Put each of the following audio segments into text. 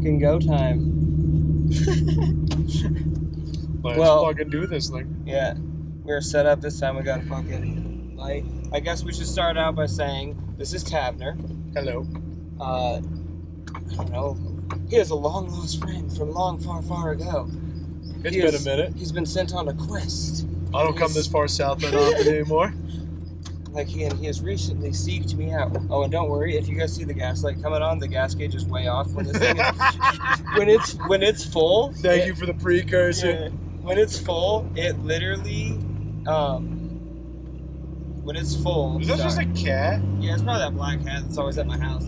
fucking go time. Let's Well, fucking do this thing. Yeah, we're set up this time. We got a fucking light. I guess we should start out by saying this is Tavner. Hello. I don't know. He is a long lost friend from long, far, far ago. It's been a minute. He's been sent on a quest. I don't come this far south that often anymore. He has recently seeked me out. Oh, and don't worry, if you guys see the gas light coming on, the gas gauge is way off when this thing is, when it's full. Thank you for the precursor. Yeah, when it's full, it literally when it's full. Is that just a cat? Yeah, it's probably that black cat that's always at my house.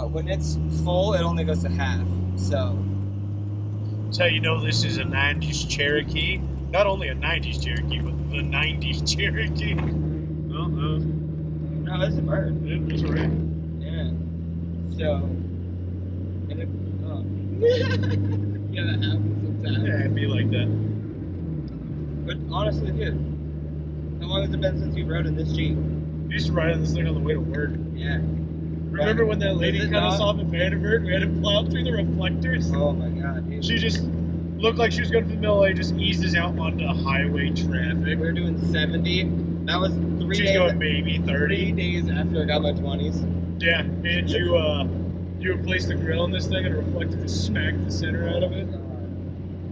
When it's full, it only goes to half. So. That's how you know this is a 90s Cherokee. Not only a 90s Cherokee, but the 90s Cherokee. Oh, no. No, that's a bird. It's right. Yeah. So. And it, yeah, that happens sometimes. Yeah, it'd be like that. But honestly, dude, how long has it been since you rode in this Jeep? I used to ride in this thing on the way to work. Yeah. Remember when that lady cut us off at Vanderbilt? We had to plow through the reflectors. Oh my god, dude. She just looked like she was going from the middle lane, just eased us out onto highway traffic. We were doing 70. That was 3 days. She's going maybe 30. 3 days after I got my 20s. Yeah, and you replaced the grill on this thing and the reflector just smacked the center out of it.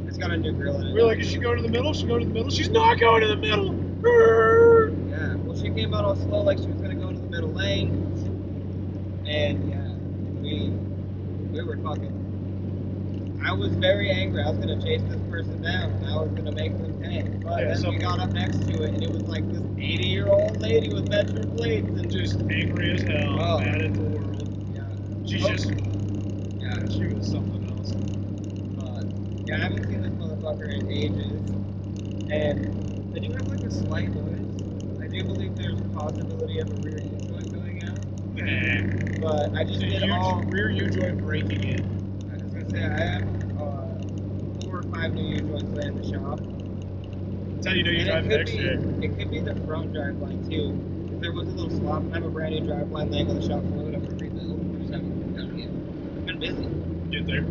It's got a new grill in it. We were like, is she going to the middle? She's going to the middle. She's not going to the middle. Yeah, well, she came out all slow like she was going to go into the middle lane. And yeah, we were fucking. I was very angry. I was gonna chase this person down. And I was gonna make them pay. But then we got up next to it, and it was like this 80-year-old lady with veteran plates, and just angry as hell, mad at the world. Yeah, She was something else. Yeah, I haven't seen this motherfucker in ages, and I do have like a slight noise. I do believe there's a possibility of a rear U-joint going out. Nah. But I just did all rear U-joint breaking in. I was gonna say I have 4 or 5 new U-joints laying in the shop. That's how you know you drive next year. It could be the front driveline too. If there was a little slop, I have a brand new driveline laying on the shop floor that I'm gonna rebuild. We just haven't done it yet. I've been busy. Get there.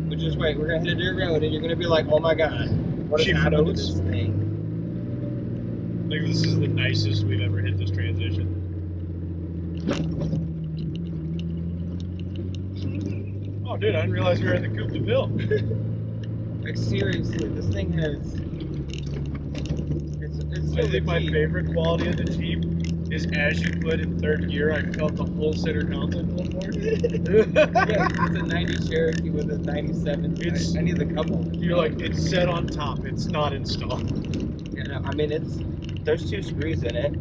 But just wait, we're gonna hit a dirt road and you're gonna be like, oh my god, what has happened to this thing? I think this is the nicest we've ever hit this transition. Oh, dude, I didn't realize we were in the Coupe de Ville. Like, seriously, this thing has... It's I think my favorite quality of the Jeep is as you put in third gear, I felt the whole center console pull forward. Yeah, it's a 90 Cherokee with a 97. I need the couple. You're like, it's set on top, it's not installed. Yeah, no, I mean, there's 2 screws in it,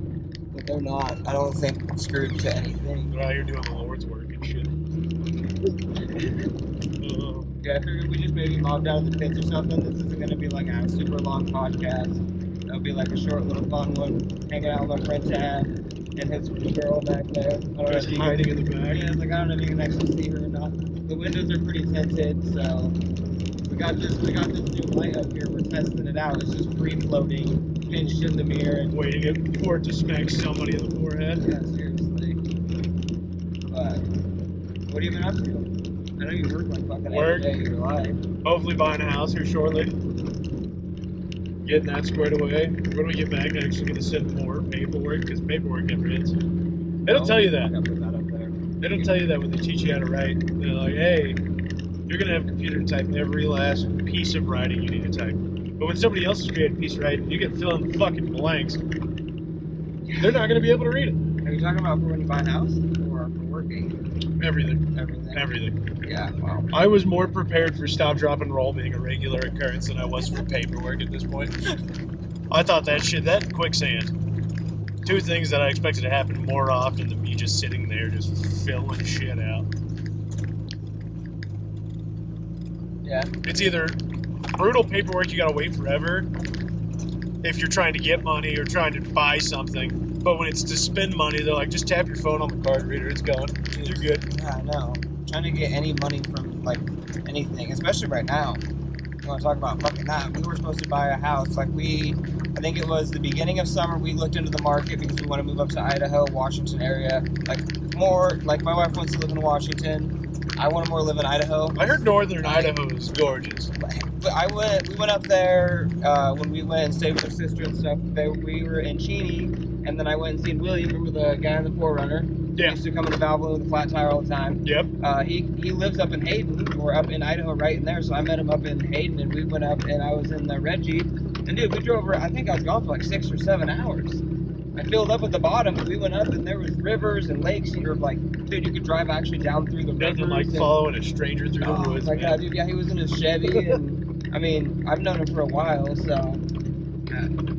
but they're not, I don't think, screwed to anything. But out here doing the Lord's work and shit. Yeah, I figured we just maybe mob down the pits or something. This isn't going to be like a super long podcast. It'll be like a short little fun one, hanging out with my friend Tad and his girl back there. Just hiding in the back. Yeah, it's like, I don't know if you can actually see her or not. The windows are pretty tinted, so we got this new light up here. We're testing it out. It's just free floating, pinched in the mirror. And waiting for it to smack somebody in the forehead. Yeah, seriously. But what have you been up to? I know you work like fucking every day of your life. Hopefully buying a house here shortly. Getting that squared away. When we get back, I'm actually going to send more paperwork, because paperwork never ends. They don't tell you that. They don't tell you that when they teach you how to write. They're like, hey, you're going to have a computer to type every last piece of writing you need to type. But when somebody else has created a piece of writing, you get fill in the fucking blanks. They're not going to be able to read it. Are you talking about for when you buy a house or for working? Everything. Yeah, wow. I was more prepared for stop, drop, and roll being a regular occurrence than I was for paperwork at this point. I thought that quicksand. 2 things that I expected to happen more often than me just sitting there just filling shit out. Yeah. It's either brutal paperwork you gotta wait forever if you're trying to get money or trying to buy something. But when it's to spend money, they're like, just tap your phone on the card reader, it's gone. You're good. Yeah, I know. Trying to get any money from, like, anything, especially right now. You want to talk about fucking that. We were supposed to buy a house. Like, I think it was the beginning of summer, we looked into the market because we want to move up to Idaho, Washington area. Like, my wife wants to live in Washington. I want to more live in Idaho. I heard northern Idaho is gorgeous. But we went up there when we went and stayed with our sister and stuff. We were in Cheney, and then I went and seen Willie. Remember the guy in the 4Runner? Yeah. He used to come into Valvoline with a flat tire all the time. Yep. He lives up in Hayden, or up in Idaho right in there, so I met him up in Hayden, and we went up, and I was in the red Jeep. And dude, we drove, I think I was gone for like 6 or 7 hours. I filled up at the bottom, and we went up, and there was rivers and lakes, and you're like, dude, you could drive actually down through the rivers. Nothing like following a stranger through the woods, my man. God, dude, yeah, he was in his Chevy, and I mean, I've known him for a while, so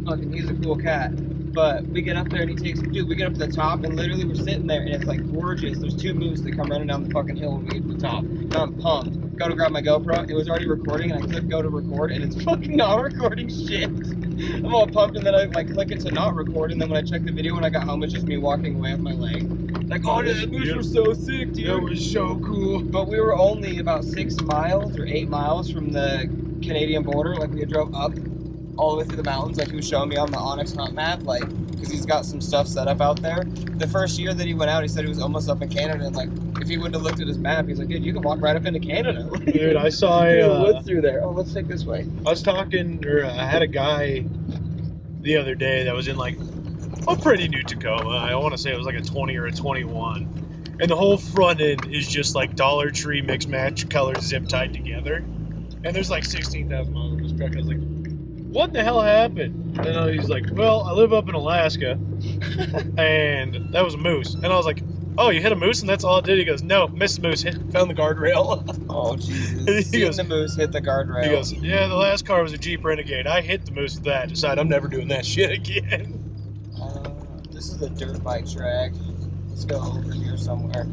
fucking, he's a cool cat. But we get up there, and he takes, dude, we get up to the top, and literally we're sitting there, and it's like gorgeous. There's 2 moose that come running down the fucking hill when we get to the top. And I'm pumped. Go to grab my GoPro. It was already recording, and I click go to record, and it's fucking not recording shit. I'm all pumped, and then I like click it to not record, and then when I check the video when I got home, it's just me walking away with my leg. Like, oh, dude, that moose was so sick, dude. That was so cool. But we were only about 6 miles or 8 miles from the Canadian border. Like, we drove up all the way through the mountains, like he was showing me on the Onyx Hunt map, like, because he's got some stuff set up out there. The first year that he went out, he said he was almost up in Canada, and like, if he wouldn't have looked at his map, he's like, dude, you can walk right up into Canada. Dude, I saw woods through there. Oh, let's take this way. I was talking, or I had a guy the other day that was in like a pretty new Tacoma. I want to say it was like a 20 or a 21. And the whole front end is just like Dollar Tree mix match colors zip tied together. And there's like 16,000 miles on this truck. I was like, what the hell happened? And he's like, well, I live up in Alaska, and that was a moose. And I was like, oh, you hit a moose and that's all it did? He goes, no, missed the moose, found the guardrail. Oh, Jesus. He goes, the moose hit the guardrail. He goes, yeah, the last car was a Jeep Renegade. I hit the moose with that. Decided I'm never doing that shit again. This is a dirt bike track. Let's go over here somewhere.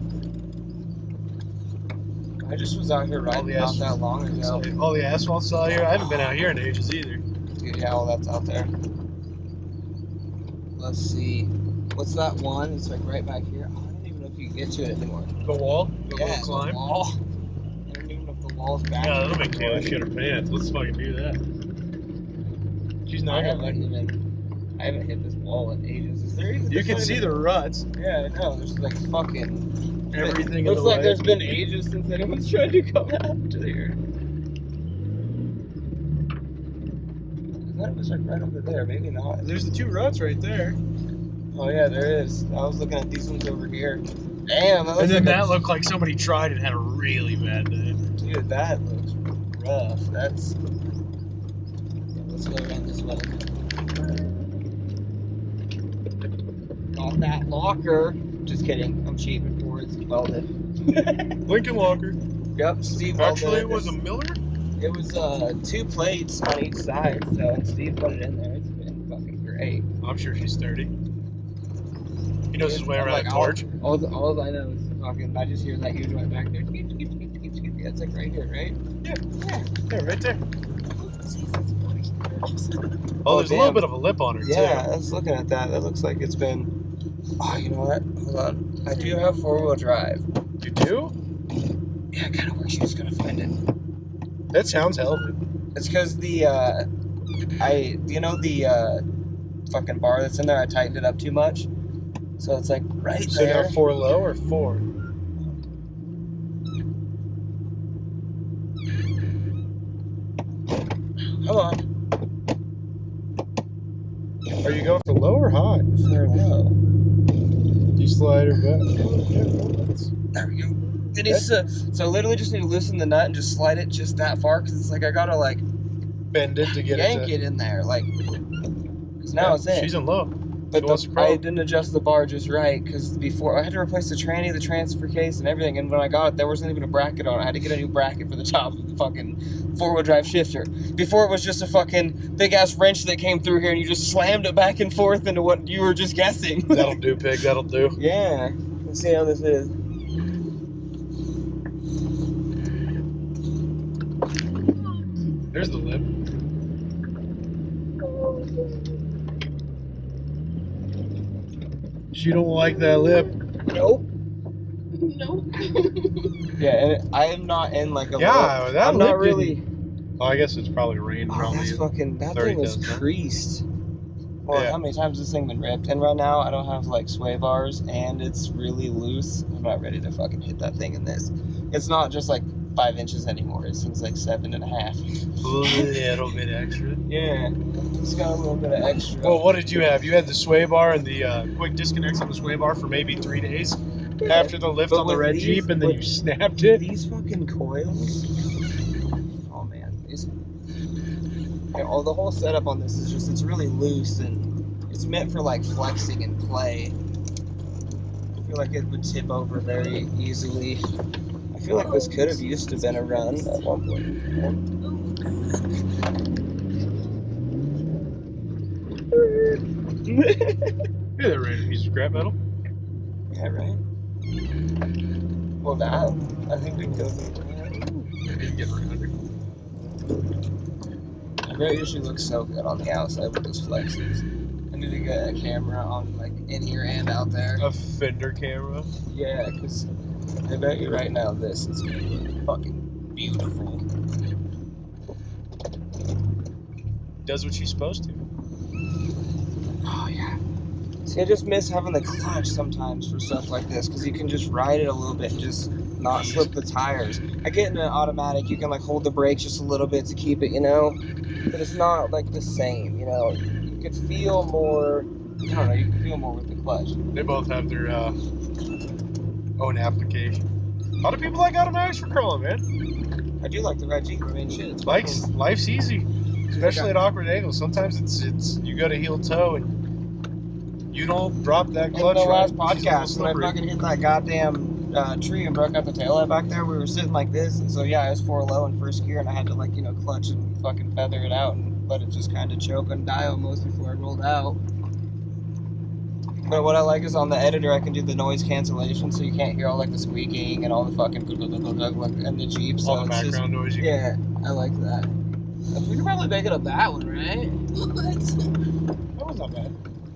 I just was out here riding not that long ago. All the asphalt's out here. I haven't been out here in ages either. Dude, yeah, all that's out there. Let's see. What's that one? It's like right back here. Oh, I don't even know if you can get to it anymore. The wall? The yeah, little climb? The wall. I don't even know if the wall's back. Yeah, that'll make Taylor shit her pants. Let's fucking do that. She's not gonna like I haven't hit this wall in ages. Is there even? You can see the ruts. Yeah, I know. There's like fucking everything. Looks like there's been ages since anyone's tried to come out to here. I thought it was like right over there. Maybe not. There's the 2 ruts right there. Oh yeah, there is. I was looking at these ones over here. Damn. And then that looked like somebody tried and had a really bad day. Dude, that looks rough. That's. Let's go around this way. Got that locker. Just kidding. I'm cheap and poor. It's welded. Lincoln Walker. Yep, Steve. Actually, it was a Miller. It was 2 plates on each side, so Steve put it in there. It's been fucking great. I'm sure she's 30. He knows his way around like, a torch. All I know is fucking. I just hear that huge one back there. Yeah, it's like right here, right? Yeah, right there. Oh, there's a little bit of a lip on her too. Yeah, I was looking at that. That looks like it's been. Oh, you know what? Hold on. I do have 4-wheel drive. You do? Yeah, it kind of works. You just gotta find it. That sounds healthy. It's because the fucking bar that's in there, I tightened it up too much. So it's like right so there. So now 4 low or 4? Come on. Are you going for low or high? For low. You slide her back. There we go. It needs to, so literally just need to loosen the nut and just slide it just that far, because it's like I gotta like bend it to get yank it in there, like, because now it's in. She's in low. But I didn't adjust the bar just right, because before I had to replace the tranny, the transfer case, and everything. And when I got it, there wasn't even a bracket on it. I had to get a new bracket for the top of the fucking 4-wheel drive shifter. Before it was just a fucking big ass wrench that came through here, and you just slammed it back and forth into what you were just guessing. That'll do, pig. That'll do. Yeah. Let's see how this is. There's the lip. She don't like that lip. Nope. Nope. Yeah, and I am not in like a. Yeah, lip. that I'm lip not really. Oh, I guess it's probably rain. Oh, that's fucking. That thing is creased. Or Yeah. how many times has this thing been ripped? And right now, I don't have like sway bars, and it's really loose. I'm not ready to fucking hit that thing in this. It's not just like 5 inches anymore. It seems like 7.5. A little bit extra. Yeah, it's got a little bit of extra. Well, what did you have? You had the sway bar and the quick disconnects on the sway bar for maybe 3 days after the lift But on the with red these- Jeep, and then with you snapped it. These fucking coils. Oh man, the whole setup on this is it's really loose, and it's meant for like flexing and play. I feel like it would tip over very easily. I feel like this could have used to been a run at one point. Yeah, that random piece of scrap metal. Yeah, right. Well, that I think we can go through. Maybe get around it. I bet you she looks so good on the outside with those flexes. I need to get a camera on like in here and out there. A fender camera. Yeah, because I bet you right now this is gonna look fucking beautiful. Does what she's supposed to. Oh yeah. See, I just miss having the clutch sometimes for stuff like this, because you can just ride it a little bit and just not slip the tires. I get in an automatic, you can like hold the brakes just a little bit to keep it, you know, but it's not like the same, you know. You could feel more, I don't know, you can feel more with the clutch. They both have their own application. A lot of people like automatics for crawling, man. I do like the red Jeep, I mean, shit, it's Life's easy, especially at awkward angles. Sometimes it's you got a heel toe and you don't drop that clutch. In the last right, podcast, when I fucking hit that goddamn tree and broke out the taillight back there, we were sitting like this, and so yeah, I was 4 low in first gear, and I had to like, you know, clutch and fucking feather it out and let it just kind of choke and die almost before I rolled out. But what I like is on the editor, I can do the noise cancellation, so you can't hear all like the squeaking and all the fucking and the Jeep. So all the it's background noise. yeah, I like that. We could probably make it up that one, right? That was not bad.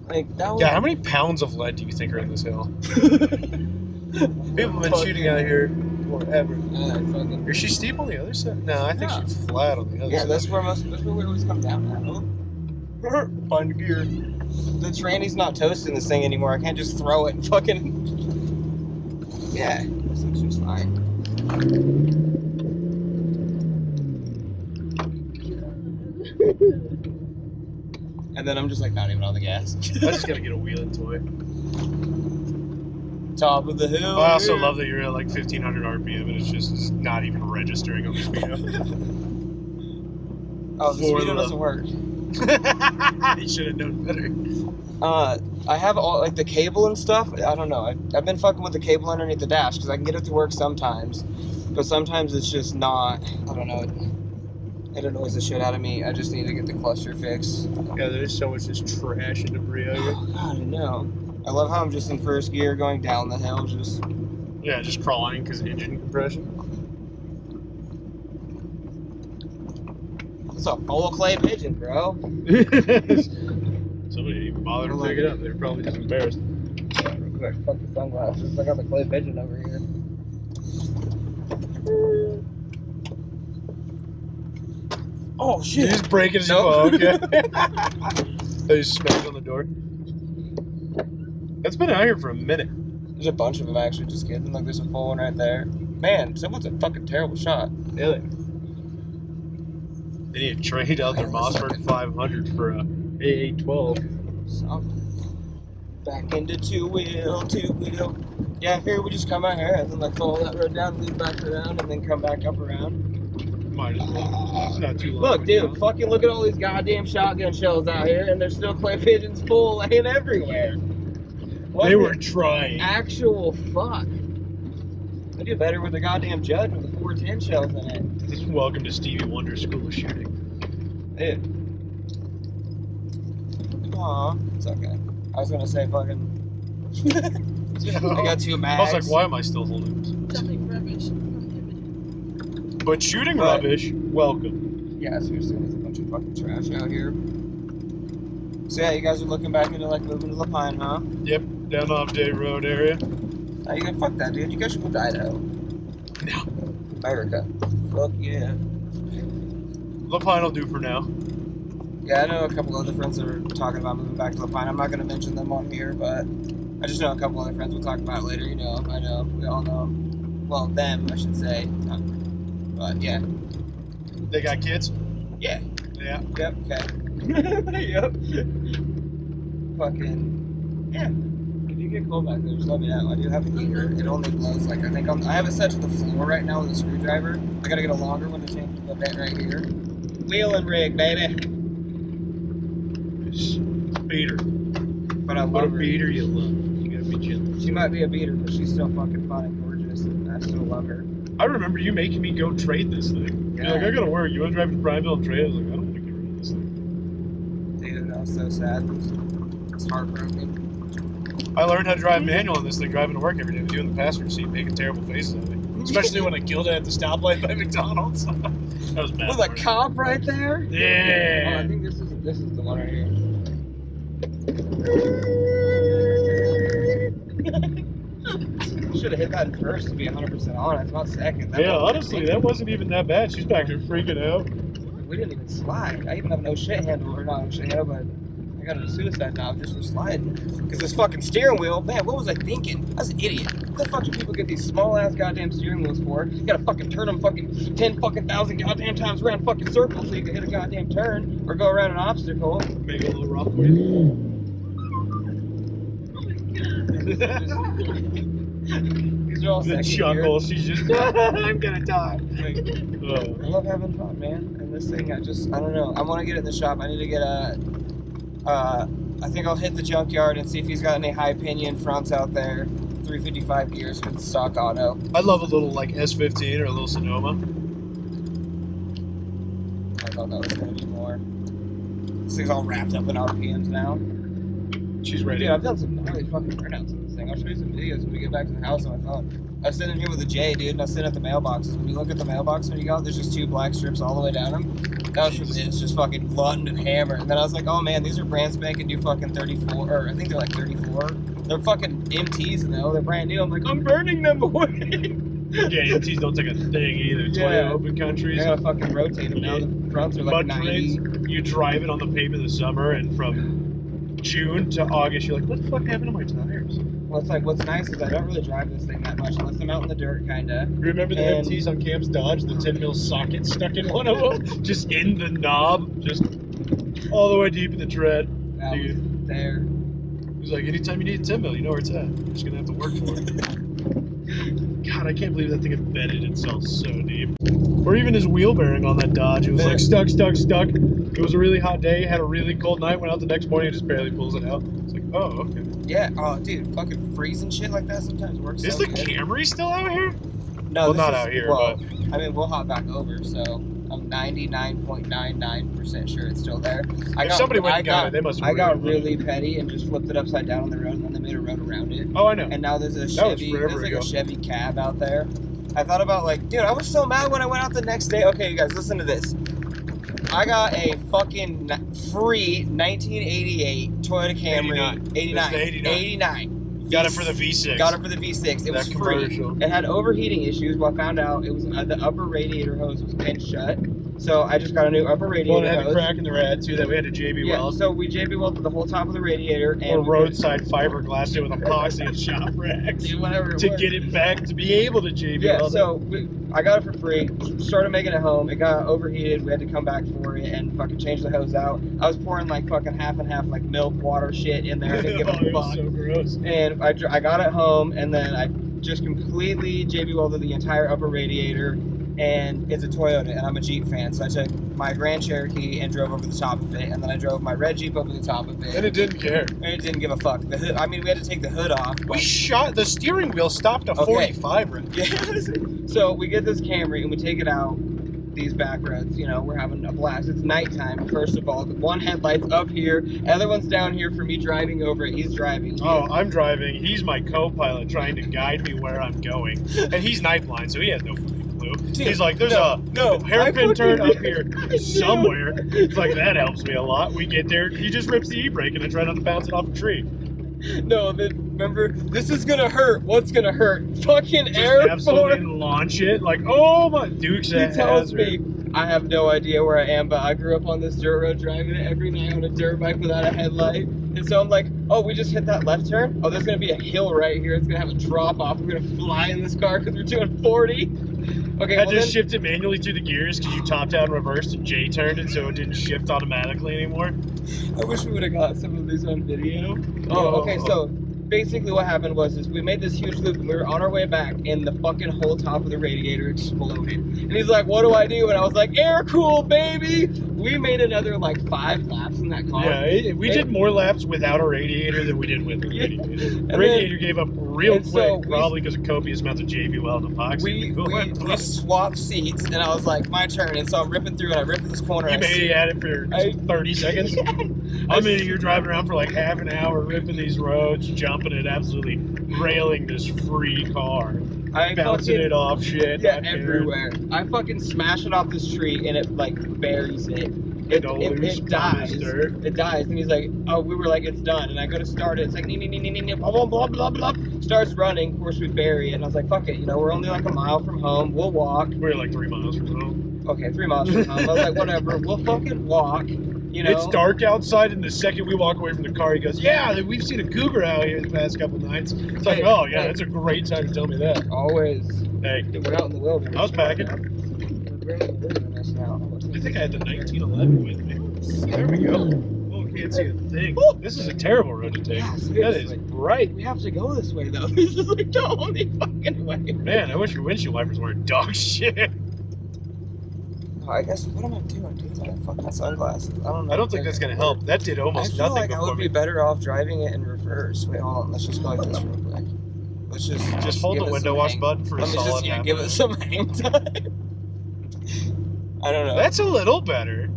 Like that was. Yeah, how many pounds of lead do you think are in this hill? People have been shooting out here forever. Fucking. Is she steep on the other side? No, I think she's flat on the other Yeah, side. that's where we always come down at. Find the gear. The tranny's not toasting this thing anymore. I can't just throw it and fucking. Yeah, this thing's just fine. And then I'm just like not even on the gas. I just gotta get a wheeling toy. Top of the hill. I also love that you're at like 1500 RPM and it's just not even registering on the speedo. Oh, the speedo doesn't work. He should have known better. I have all like the cable and stuff. I don't know. I've been fucking with the cable underneath the dash because I can get it to work sometimes, but sometimes it's just not. I don't know. It annoys the shit out of me. I just need to get the cluster fixed. Yeah, there's so much just trash and debris out here. Oh, God, I know. I love how I'm just in first gear going down the hill. Yeah, just crawling because of engine compression. It's a full clay pigeon, bro. Somebody didn't even bother to pick it up. They were probably just embarrassed. Real quick, fuck the sunglasses. I got the clay pigeon over here. Oh shit! You just break it as you go. Okay. They just smacked on the door. That's been out here for a minute. There's a bunch of them actually. Just kidding. Like there's a full one right there. Man, someone's a fucking terrible shot. Yeah. They need to trade out their Mossberg 500 for a AA12. So, back into two wheel. Yeah, I figured we just come out here and then like follow that road down, lead back around, and then come back up around. Might as well. It's not too long. Look, dude, fucking look at all these goddamn shotgun shells out here, and there's still clay pigeons full laying everywhere. What They the were trying. actual fuck. I do better with the goddamn Judge with the 410 shells in it. Welcome to Stevie Wonder's School of Shooting. Dude. Aw, it's okay. I was gonna say fucking. I got 2 mags. I was like, why am I still holding this? Dumping rubbish. But shooting But- rubbish, welcome. Yeah, seriously, there's a bunch of fucking trash out here. So yeah, you guys are looking back into like moving to La Pine, huh? Yep, down off Day Road area. Now you gonna fuck that, dude. You guys should move to Idaho. No. America. Fuck yeah. La Pine will do for now. Yeah, I know a couple other friends that are talking about moving back to La Pine. I'm not going to mention them on here, but I just know a couple other friends. We'll talk about it later. You know, I know. We all know. Well, them, I should say. But, yeah. They got kids? Yeah. Yeah. Yep, okay. Yep. Fucking, yeah. If you get cold back there, just let me know. I do have a heater. It only blows, like, I think I have it set to the floor right now with a screwdriver. I gotta get a longer one to change the vent right here. Wheel and rig, baby. It's beater. But I love What a her. beater you love. You gotta be gentle. She might be a beater, but she's still fucking fun and gorgeous, and I still love her. I remember you making me go trade this thing. You're like, I gotta work. You wanna drive to Prineville and trade? I was like, I don't want to get rid of this thing. Dude, I was so sad. It's heartbroken. I learned how to drive manual on this thing, driving to work every day with you in the passenger seat, making terrible faces at me. Especially when I killed it at the stoplight by McDonald's. That was bad. With a cop right there? Yeah. Oh, I think this is the one right here. Should have hit that first to be 100% honest. Not second. That Yeah, was honestly, that wasn't even that bad. She's back there freaking out. We didn't even slide. I even have an oh shit handle, or not oh shit handle, but I got a suicide valve just for sliding. Because this fucking steering wheel, man, what was I thinking? I was an idiot. What the fuck do people get these small ass goddamn steering wheels for? You gotta fucking turn them fucking 10 fucking thousand goddamn times around fucking circles so you can hit a goddamn turn or go around an obstacle. Make it a little rough for you. These are all The second chuckle, she's just, I'm gonna die. gear. Like, I love having fun, man. And this thing, I don't know. I want to get it in the shop. I need to get a, I think I'll hit the junkyard and see if he's got any high pinion fronts out there. 355 gears with stock auto. I'd love a little like S15 or a little Sonoma. I thought that was going to be more. This thing's all wrapped up in RPMs now. She's ready. Dude, I've done some gnarly fucking burnouts on this thing. I'll show you some videos when we get back to the house on my phone. I was sitting here with a J, dude, and I was sitting at the mailboxes. When you look at the mailbox when you go out, there's just 2 black strips all the way down them. That was from this, just fucking gluttoned and hammered. And then I was like, oh man, these are brand spanking new fucking 34, or I think they're like 34. They're fucking MTs though, they're brand new. I'm like, I'm burning them away. Yeah, MTs don't take a thing either. Yeah. Toyota open countries. I gotta fucking rotate them now. The fronts are like Mud 90. trains, you drive it on the pavement in the summer, and from June to August, you're like, what the fuck happened to my tires? Well, it's like, what's nice is I don't really drive this thing that much unless I'm out in the dirt, kinda. You remember the MTs on Camp's Dodge? The 10 mil socket stuck in one of them? Just in the knob, just all the way deep in the tread. That was there. He's like, anytime you need a 10 mil, you know where it's at. You're just gonna have to work for it. God, I can't believe that thing embedded itself so deep. Or even his wheel bearing on that Dodge. It was like stuck. It was a really hot day, had a really cold night, went out the next morning and just barely pulls it out. It's like, oh, okay. Yeah, oh, dude, fucking freezing shit like that sometimes works. Is so the good. Camry still out here? No, well, not out here, well, but I mean, we'll hop back over, so I'm 99.99% sure it's still there. if somebody went and got it, they must have. I got really petty and just flipped it upside down on the road, and then they made a road around it. Oh, I know. And now there's a Chevy, a Chevy cab out there. I thought about like, dude, I was so mad when I went out the next day. Okay, you guys, listen to this. I got a fucking free 1988 Toyota Camry. 89. Got it for the V6. Got it for the V6. It was free. It had overheating issues. Well, I found out it was the upper radiator hose was pinched shut. So I just got a new upper radiator hose. Well, it had a crack in the rad too that we had to JB weld. Yeah, so we JB welded the whole top of the radiator. And or roadside fiberglass it with epoxy and shop racks. Whatever to get it back to be able to JB weld. Yeah, so I got it for free. Started making it home. It got overheated. We had to come back for it and fucking change the hose out. I was pouring like fucking half and half like milk, water, shit in there. I didn't give a fuck. It was so gross. And I got it home, and then I just completely JB welded the entire upper radiator. And it's a Toyota, and I'm a Jeep fan, so I took my Grand Cherokee and drove over the top of it, and then I drove my red Jeep over the top of it. And it didn't care. And it didn't give a fuck. The hood, I mean, we had to take the hood off. We shot, the steering wheel stopped a 45 right? Yes. So we get this Camry, and we take it out these back roads, you know, we're having a blast. It's nighttime, first of all. The one headlight's up here, other one's down here for me driving over it. He's driving. Oh, I'm driving. He's my co-pilot trying to guide me where I'm going. And he's night blind, so he has no fucking clue. Dude, he's like, there's a hairpin turn up here somewhere. It's like, that helps me a lot. We get there, he just rips the e-brake and I try not to bounce it off a tree. No, then remember, this is gonna hurt. What's gonna hurt? Fucking just airport. Absolutely launch it. Like, oh my, Duke's He tells me, I have no idea where I am, but I grew up on this dirt road driving it every night on a dirt bike without a headlight. And so I'm like, oh, we just hit that left turn? Oh, there's gonna be a hill right here. It's gonna have a drop off. We're gonna fly in this car because we're doing 40. Okay, I just shifted manually through the gears because you top down reversed and J turned it so it didn't shift automatically anymore. I wish we would have got some of these on video. Oh, okay, so basically what happened was we made this huge loop and we were on our way back and the fucking whole top of the radiator exploded. And he's like, what do I do? And I was like, air cool, baby! We made another like 5 laps in that car. Yeah, we did more laps without a radiator than we did with a radiator. The radiator gave up real quick, so probably because of copious amounts of JB Weld and epoxy. We swapped seats and I was like, my turn. And so I'm ripping through and I ripped this corner. You made it at it for 30 seconds? I mean, you're driving around for like half an hour, ripping these roads, jumping it, absolutely railing this free car. Bouncing it off shit. Yeah, everywhere. I fucking smash it off this tree and it like buries it. It dies. It dies. And he's like, oh, we were like, it's done. And I go to start it. It's like, blah, blah, blah, blah. Starts running. Of course, we bury it. And I was like, fuck it. You know, we're only like a mile from home. We'll walk. We're like 3 miles from home. Okay, 3 miles from home. I was like, whatever. We'll fucking walk. You know? It's dark outside, and the second we walk away from the car, he goes, yeah, we've seen a cougar out here the past couple nights. It's like, oh, yeah, that's a great time to tell me that. Always. Hey. We're out in the wilderness. I was packing. We're in the wilderness now. I think I had the 1911 with me. There we go. Oh, can't see a thing. This is a terrible road to take. Yeah, that is bright. We have to go this way, though. This is like the only fucking way. Man, I wish your windshield wipers weren't dog shit. Oh, I guess, what am I doing, dude? I fucking sunglasses. I don't know. I don't think that's going to help. That did almost nothing I feel like I would be better off driving it in reverse. Wait, hold on. Let's just go like this real quick. Let's just hold the window wash button for a solid half. Give it some hang time. I don't know. That's a little better.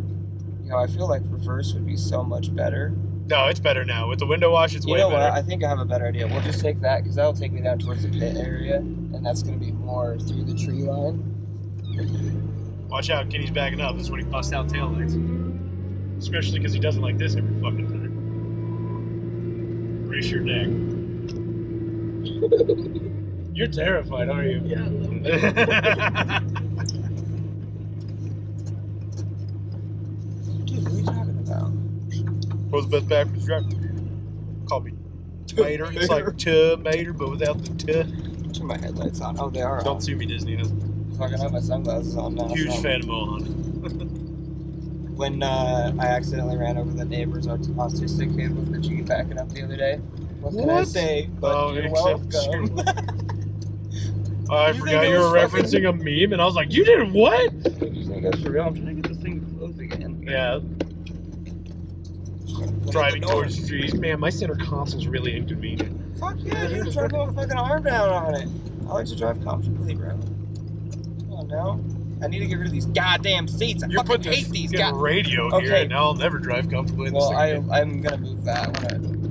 You know, I feel like reverse would be so much better. No, it's better now. With the window wash, it's way better. You know what? I think I have a better idea. We'll just take that, because that'll take me down towards the pit area, and that's going to be more through the tree line. Watch out, Kenny's backing up. That's when he busts out taillights. Especially because he doesn't like this every fucking time. Brace your neck. You're terrified, aren't you? Yeah, a little bit. Dude, what are you talking about? What's the best backwards drive? Call me Tomater. It's like tomater, but without the t. Turn my headlights on. Oh, they are Don't on. sue me, Disney. Fucking have my sunglasses on now. Huge fan of Mohan. When I accidentally ran over the neighbor's autistic kid with the G backing up the other day. What can I say? But you're welcome. I forgot you were referencing a meme, and I was like, you did what? You think that's for real? I'm trying to get this thing to close again. Yeah. Driving towards the trees. Man, my center console's really inconvenient. Fuck yeah, dude. Try to put a fucking arm down on it. I like to drive comfortably, bro. Come on now. I need to get rid of these goddamn seats. I fucking hate these goddamn radio here, and now I'll never drive comfortably in this thing. Well, I'm gonna move that.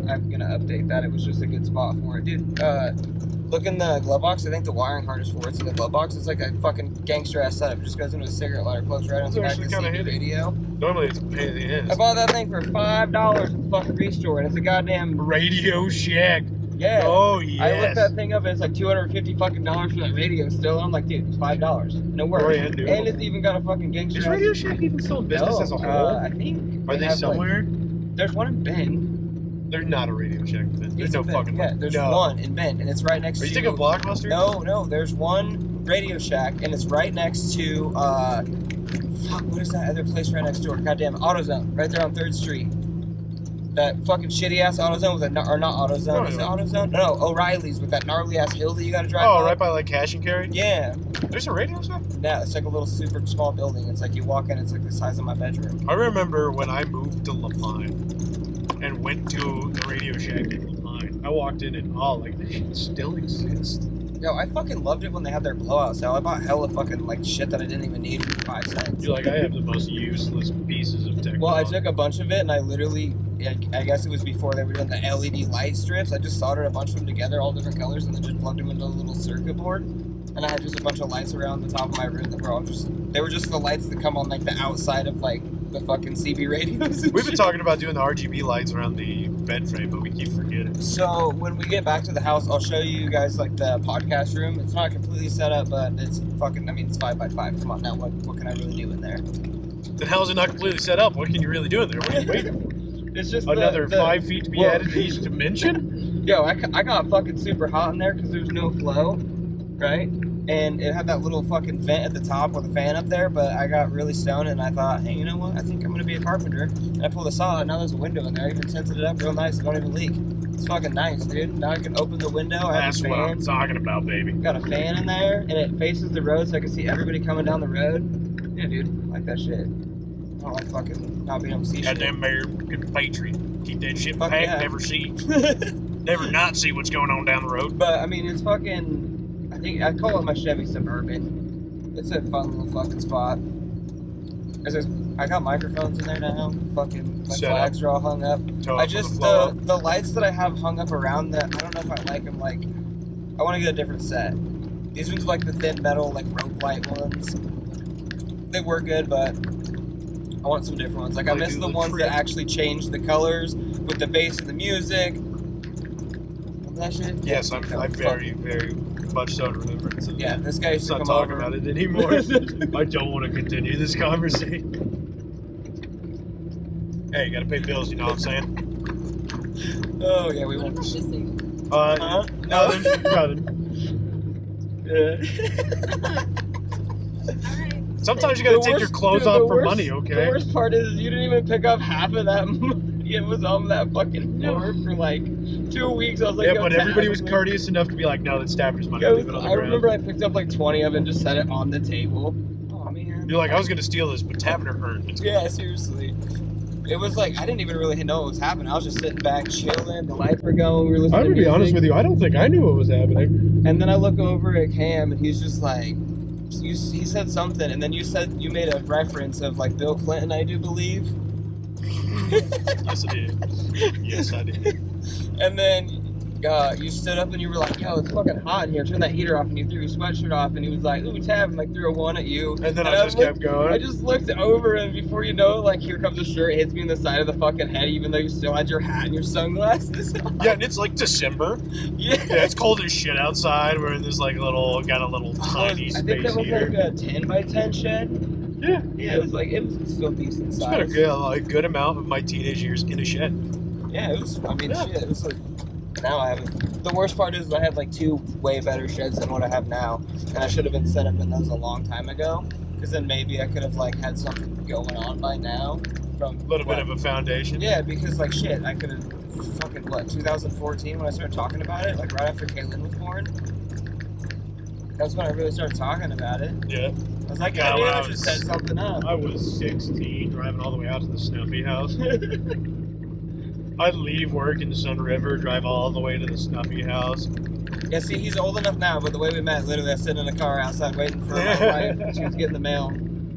I'm gonna update that. It was just a good spot for it. Dude, look in the glove box. I think the wiring harness for it's in the glove box. It's like a fucking gangster ass setup. It just goes into a cigarette lighter, plugs right on the back of the radio. Normally it's a pain in the ass. I bought that thing for $5 at the fucking restore, and it's a goddamn Radio Shack. Yeah. Oh yes. I looked that thing up, and it's like $250 fucking dollars for that radio still. I'm like, dude, it's $5. No worries. And it's even got a fucking gangster. Is Radio Shack even still in business as a whole? I think. Are they somewhere? There's one in Bend. There's not a Radio Shack in Bend. There's no fucking. Yeah, there's one in Bend, and it's right next to. Are you thinking Blockbuster? No, there's one Radio Shack, and it's right next to fuck, what is that other place right next door? Goddamn, AutoZone, right there on 3rd Street. That fucking shitty ass AutoZone with or not AutoZone. Is it AutoZone? No, O'Reilly's with that gnarly ass hill that you gotta drive. Oh, right by like Cash and Carry. Yeah. There's a Radio Shack. Yeah, it's like a little super small building. It's like you walk in, it's like the size of my bedroom. I remember when I moved to La Pine and went to the Radio Shack in La Pine. I walked in and like this shit still exists. Yo, I fucking loved it when they had their blowout sale. I bought hella fucking like shit that I didn't even need for 5 cents. You're like, I have the most useless pieces of technology. Well, I took a bunch of it and I literally, I guess it was before they were doing the LED light strips. I just soldered a bunch of them together, all different colors, and then just plugged them into a little circuit board. And I had just a bunch of lights around the top of my room that were all they were just the lights that come on like the outside of like the fucking CB radios. We've been talking about doing the RGB lights around the bed frame, but we keep forgetting. So when we get back to the house, I'll show you guys like the podcast room. It's not completely set up, but it's fucking. I mean, it's 5x5. Come on now, what can I really do in there? Then how is it not completely set up? What can you really do in there? What are you waiting for? It's just another 5 feet to be added to each dimension. Yo, I got fucking super hot in there because there's no flow, right? And it had that little fucking vent at the top with a fan up there, but I got really stoned and I thought, hey, you know what? I think I'm gonna be a carpenter. And I pulled a saw, and now there's a window in there. I even tinted it up real nice. It don't even leak. It's fucking nice, dude. Now I can open the window. I have That's a fan. what I'm talking about, baby. Got a fan in there, and it faces the road, so I can see everybody coming down the road. Yeah, dude, I like that shit. I don't like fucking not being able to see shit. Goddamn American patriot. Keep that shit Fuck packed, yeah. never see. Never not see what's going on down the road. But I mean, it's fucking. I think I call it my Chevy Suburban. It's a fun little fucking spot. I got microphones in there now. Fucking my Set flags are all hung up. Toe I off just on the the lights that I have hung up around that. I don't know if I like them. Like, I want to get a different set. These ones are like the thin metal, like rope light ones. They work good, but I want some different ones. Like, I miss the ones that actually change the colors with the bass and the music. Remember that shit? Yes, I'm very, very much so in remembrance of Yeah, that. this guy used Let's to not come talk over. about it anymore. I don't want to continue this conversation. Hey, you gotta pay bills, you know what I'm saying? Oh, yeah, we won't. Huh? No. Nothing. Yeah. Sometimes you gotta take your clothes off for money, The okay? worst part is you didn't even pick up half of that money. It was on that fucking floor for like 2 weeks. I was like, Yeah, yo, but everybody was Tavner. courteous enough to be like, no, that's Tavner's money. Yo, Leave it on the I ground. remember I picked up like 20 of it and just set it on the table. Oh, man. You're like, I was gonna steal this, but Tavner earned it. Yeah, seriously. It was like, I didn't even really know what was happening. I was just sitting back, chilling. The lights were going. We were listening I'm to gonna be honest with you, I don't think I knew what was happening. And then I look over at Cam, and he's just like, he said something, and then you made a reference of like Bill Clinton, I do believe. Yes, I did. Yes, I did. And then you stood up and you were like, yo, it's fucking hot in here. Turn that heater off, and you threw your sweatshirt off, and he was like, ooh, Tab, and like threw a one at you. And then I just kept going. I just looked over, and before you know it, like, here comes a shirt, hits me in the side of the fucking head, even though you still had your hat and your sunglasses on. Yeah, and it's like December. Yeah. Yeah, it's cold as shit outside. We're in this like got a little tiny I space think that was heater. like a 10 by 10 shed. Yeah, Yeah, it was still decent It's size. been a good amount of my teenage years in a shed. Yeah, it was, I mean, Yeah. shit, it was like, now I have, the worst part is I have like 2 way better sheds than what I have now, and I should have been set up in those a long time ago, because then maybe I could have like had something going on by now. From A little bit of a foundation. Yeah, because like shit, I could have fucking, 2014 when I started talking about it, like right after Caitlin was born. That's when I really started talking about it. Yeah. I was like, Yeah, yeah, when I I should was- set something up. I was 16, driving all the way out to the Snuffy house. I'd leave work in the Sun River, drive all the way to the Snuffy house. Yeah, see, he's old enough now, but the way we met, literally, I was sitting in a car outside waiting for my wife. She was getting the mail.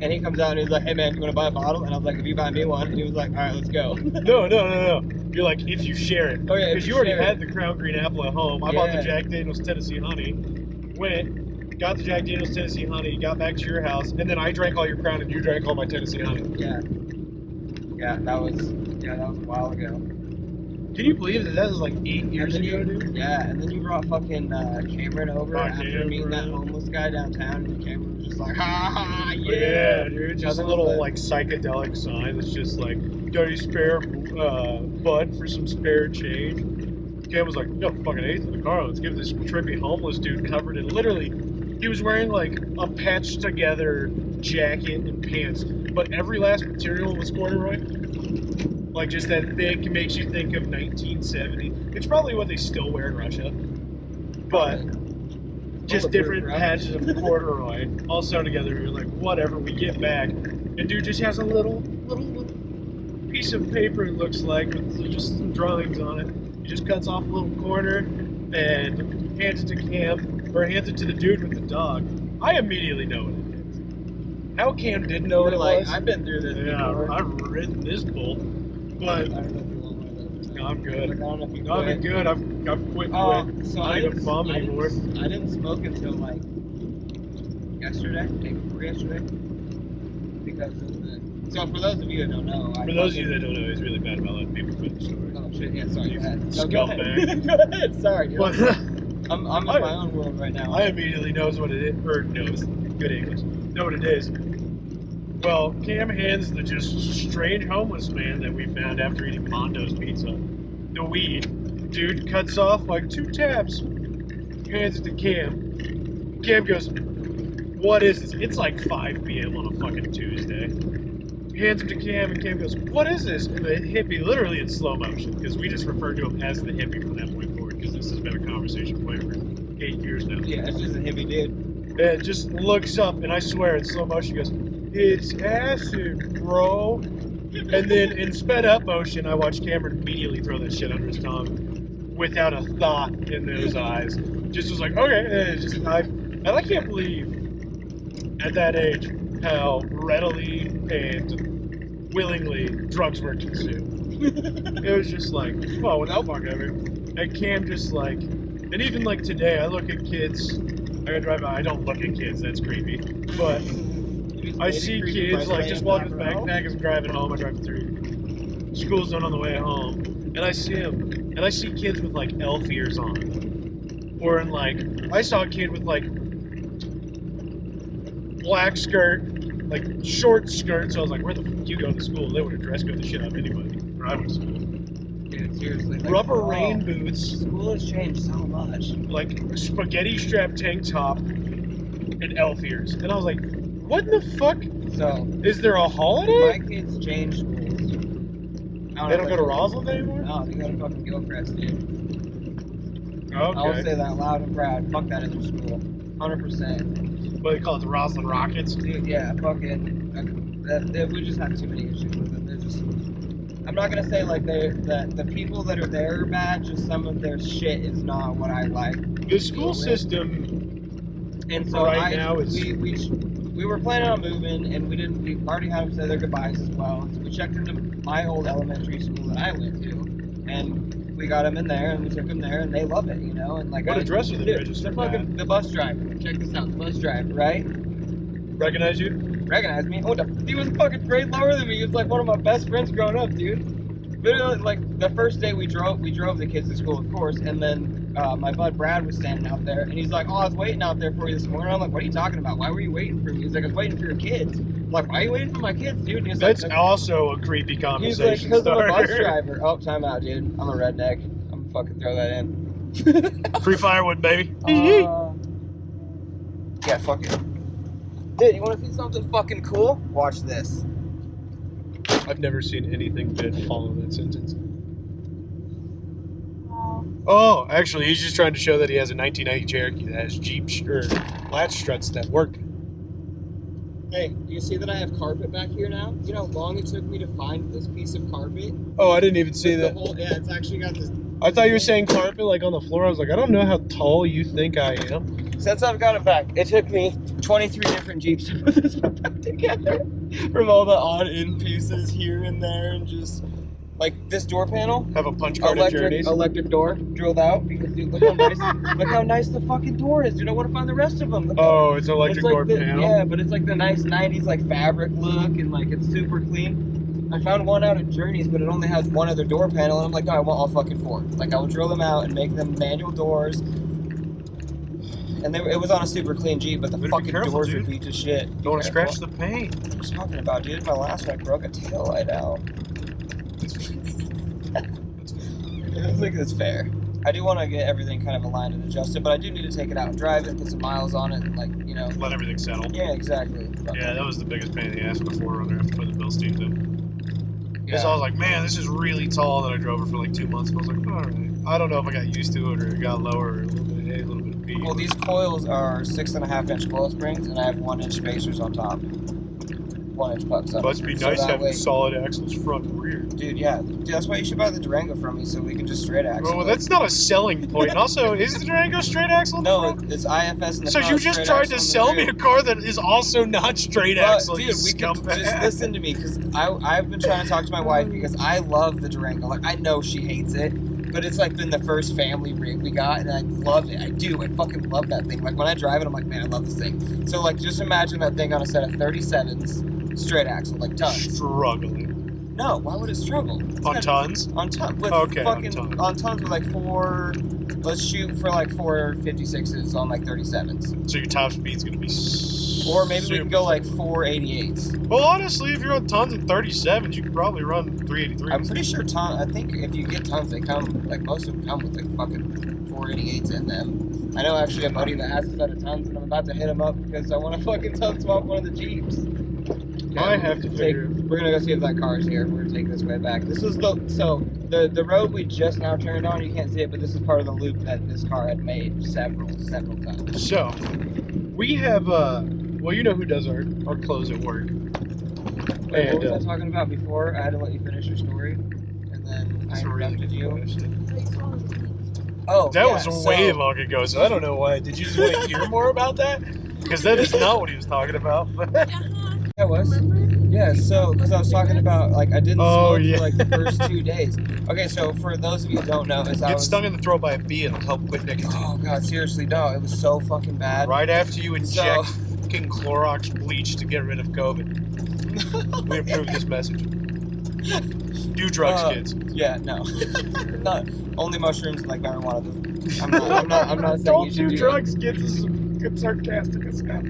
And he comes out and he's like, hey man, you want to buy a bottle? And I was like, if you buy me one. And he was like, all right, let's go. No. You're like, if you share it. Oh, yeah, if Because you you already share had the Crown Green Apple at home. I bought the Yeah. Jack Daniels Tennessee Honey. Went, got the Jack Daniels Tennessee Honey, got back to your house, and then I drank all your Crown and you drank all my Tennessee Honey. Yeah. Yeah, that was a while ago. Can you believe that was like 8 years And then ago, dude? Yeah, and then you brought fucking Cameron over after meeting that Cameron. homeless guy downtown, and Cameron was just like, ha ha ha, yeah. Yeah, dude. Just a Nothing little but- like psychedelic sign that's just like, got any spare butt for some spare change? Cam was like, no, fucking eighth in the car. Let's give this trippy homeless dude covered in literally, he was wearing like a patched together jacket and pants, but every last material was corduroy. Like just that thick, makes you think of 1970. It's probably what they still wear in Russia, but just different patches of corduroy all sewn together. You're like, whatever. We get back, and dude just has a little piece of paper. It looks like with just some drawings on it. He just cuts off a little corner and hands it to Cam, or hands it to the dude with the dog. I immediately know what it is. How Cam didn't know what it like, was? I've been through this Yeah, before. I've ridden this bull, I but don't know if you want one of those. no, I'm good. Like, I don't know if you No, I'm quit. good. I've quit. So I ain't a bum anymore. I didn't smoke until like yesterday, day before yesterday, because of the So for those of you that don't know, For those of you that don't know, he's really bad about letting people finish the story. Oh shit! Yeah, sorry. Go ahead. No, go ahead. Scumbag. Go ahead. Sorry. Dude. But, I'm in my own world right now. I immediately knows what it is, or knows, good English, know what it is. Well, Cam hands the just strange homeless man that we found after eating Mondo's pizza the weed. Dude cuts off like 2 tabs, hands it to Cam. Cam goes, "What is this?" It's like 5 p.m. on a fucking Tuesday. Hands it to Cam, and Cam goes, "What is this?" And the hippie, literally in slow motion, because we just refer to him as the hippie from that point forward, because this has been a conversation point for 8 years now. Yeah, it's just a hippie dude. And just looks up, and I swear in slow motion goes, "It's acid, bro." And then in sped up motion, I watched Cameron immediately throw that shit under his tongue without a thought in those eyes. Just was like, okay, and I can't believe at that age how readily and willingly drugs were consumed. It was just like, oh, what the fuck ever. And Cam just like, and even like today, I look at kids, I gotta drive by, I don't look at kids, that's creepy, but I see kids like just walking with backpackers driving home, I drive through school zone on the way home, and I see them, and I see kids with like elf ears on, or in like, I saw a kid with like black skirt, like short skirt, so I was like, where the fuck you go to school? They would have dress code the shit out of anybody, or I went to school. Dude, seriously. Like, Rubber rain boots, School has changed so much. like spaghetti strap tank top, and elf ears. And I was like, what in the fuck? So, Is there a holiday? my kids change schools. They don't go to Roslyn anymore? No, they go to fucking Gilchrist, dude. I'll Okay. say that loud and proud. Fuck that other school. 100%. What do they call it, the Roslyn Rockets? Dude, yeah, fucking. We just have too many issues with it. They're just. I'm not gonna say like the people that are there are bad. Just some of their shit is not what I like. The school system And so right now is... we were planning on moving, and we already had them say their goodbyes as well. So we checked into my old elementary school that I went to, and we got them in there, and we took them there, and they love it, you know. And like, What address are they dude, registered the bus driver. Check this out, the bus driver, right? Recognize you? Recognized me. Oh, he was a fucking grade lower than me. He was like one of my best friends growing up, dude. Literally, like the first day we drove the kids to school, of course, and then my bud Brad was standing out there, and he's like, "Oh, I was waiting out there for you this morning." I'm like, "What are you talking about? Why were you waiting for me?" He's like, "I was waiting for your kids." I'm like, "Why are you waiting for my kids, dude?" And he's That's like, also a creepy he's conversation like, "Because I'm a bus starter. driver." Oh, time out, dude. I'm a redneck. I'm gonna fucking throw that in. Free firewood, baby. Yeah, fuck it. Dude, you want to see something fucking cool? Watch this. I've never seen anything good follow that sentence. Oh, actually, he's just trying to show that he has a 1990 Cherokee that has Jeep latch struts that work. Hey, do you see that I have carpet back here now? You know how long it took me to find this piece of carpet? Oh, I didn't even see The that. whole, yeah, it's actually got this. I thought you were saying carpet like on the floor. I was like, I don't know how tall you think I am. Since I've got it back, it took me 23 different Jeeps to put this one back together. From all the odd end pieces here and there, and just like this door panel. Have a punch card at Journeys. Electric door drilled out because dude, look how nice, look how nice the fucking door is. Dude, I want to find the rest of them. Look Oh, it's an electric like door panel. Yeah, but it's like the nice 90s like fabric look, and like it's super clean. I found one out at Journeys, but it only has one other door panel, and I'm like, no, I want all fucking 4. Like I will drill them out and make them manual doors. And it was on a super clean Jeep, but the Better be fucking careful, doors dude. would be to shit. Don't want to scratch the paint. What are you talking about, dude? My last one, I broke a tail light out. I think that's fair. I do want to get everything kind of aligned and adjusted, but I do need to take it out and drive it, put some miles on it, and like, you know. Let everything settle. Yeah, exactly. Yeah, that was the biggest pain in the ass before runner after putting the Bilsteins in. Because Yeah. I was like, man, this is really tall. That I drove it for like 2 months, and I was like, all right. I don't know if I got used to it or it got lower, or a little bit of A, a little bit of B. Well, these coils are 6.5-inch coil springs, and I have 1-inch spacers on top. 1-inch pucks up. Must be So nice that having way- solid axles front and rear. Dude, yeah. Dude, that's why you should buy the Durango from me, so we can just straight axle. Well, it. that's not a selling point. And also, is the Durango straight axle in the No, front? it's IFS in the So front, you just straight tried axle to in the sell me rear. a car that is also not straight But, axle, dude, you we could scumbag. just listen to me, because I've been trying to talk to my wife because I love the Durango. Like, I know she hates it, but it's like been the first family rig we got, and I love it. I do. I fucking love that thing. Like when I drive it, I'm like, man, I love this thing. So like, just imagine that thing on a set of 37s Straight axle, like tons. Struggling. No, why would it struggle? On tons? On tons. With Okay, fucking, on tons with like 4... Let's shoot for like 456s on like 37s. So your top speed's gonna be Or maybe we can go like super 488s. Well, honestly, if you're on tons and 37s, you could probably run 383s. I'm pretty sure I think if you get tons, they come, like most of them come with like fucking 488s in them. I know actually a buddy that has a set of tons, and I'm about to hit him up because I want to fucking ton swap one of the Jeeps. I have to figure. We're gonna go see if that car's here. We're gonna take this way back. This is the road we just now turned on. You can't see it, but this is part of the loop that this car had made several times. So, we have well, you know who does our clothes at work. Wait, And, what was I talking about before? I had to let you finish your story, and then I That's a really interrupted good you. question. Oh, That yeah, was way long ago, so I don't know why. Did you just want to hear more about that? Because that is not what he was talking about. Yeah, it was. Yeah, so, because I was talking about, like, I didn't smoke yeah. for, like, the first 2 days. Okay, so, for those of you who don't know, Get stung in the throat by a bee and it'll help quit nicotine. Oh, God, seriously, no, it was so fucking bad. Right after you inject fucking Clorox bleach to get rid of COVID. We approve this message. Do drugs, kids. Yeah, no. Not, only mushrooms and, like, marijuana. I'm not saying Don't you should do do drugs, kids. This is good sarcastic as hell.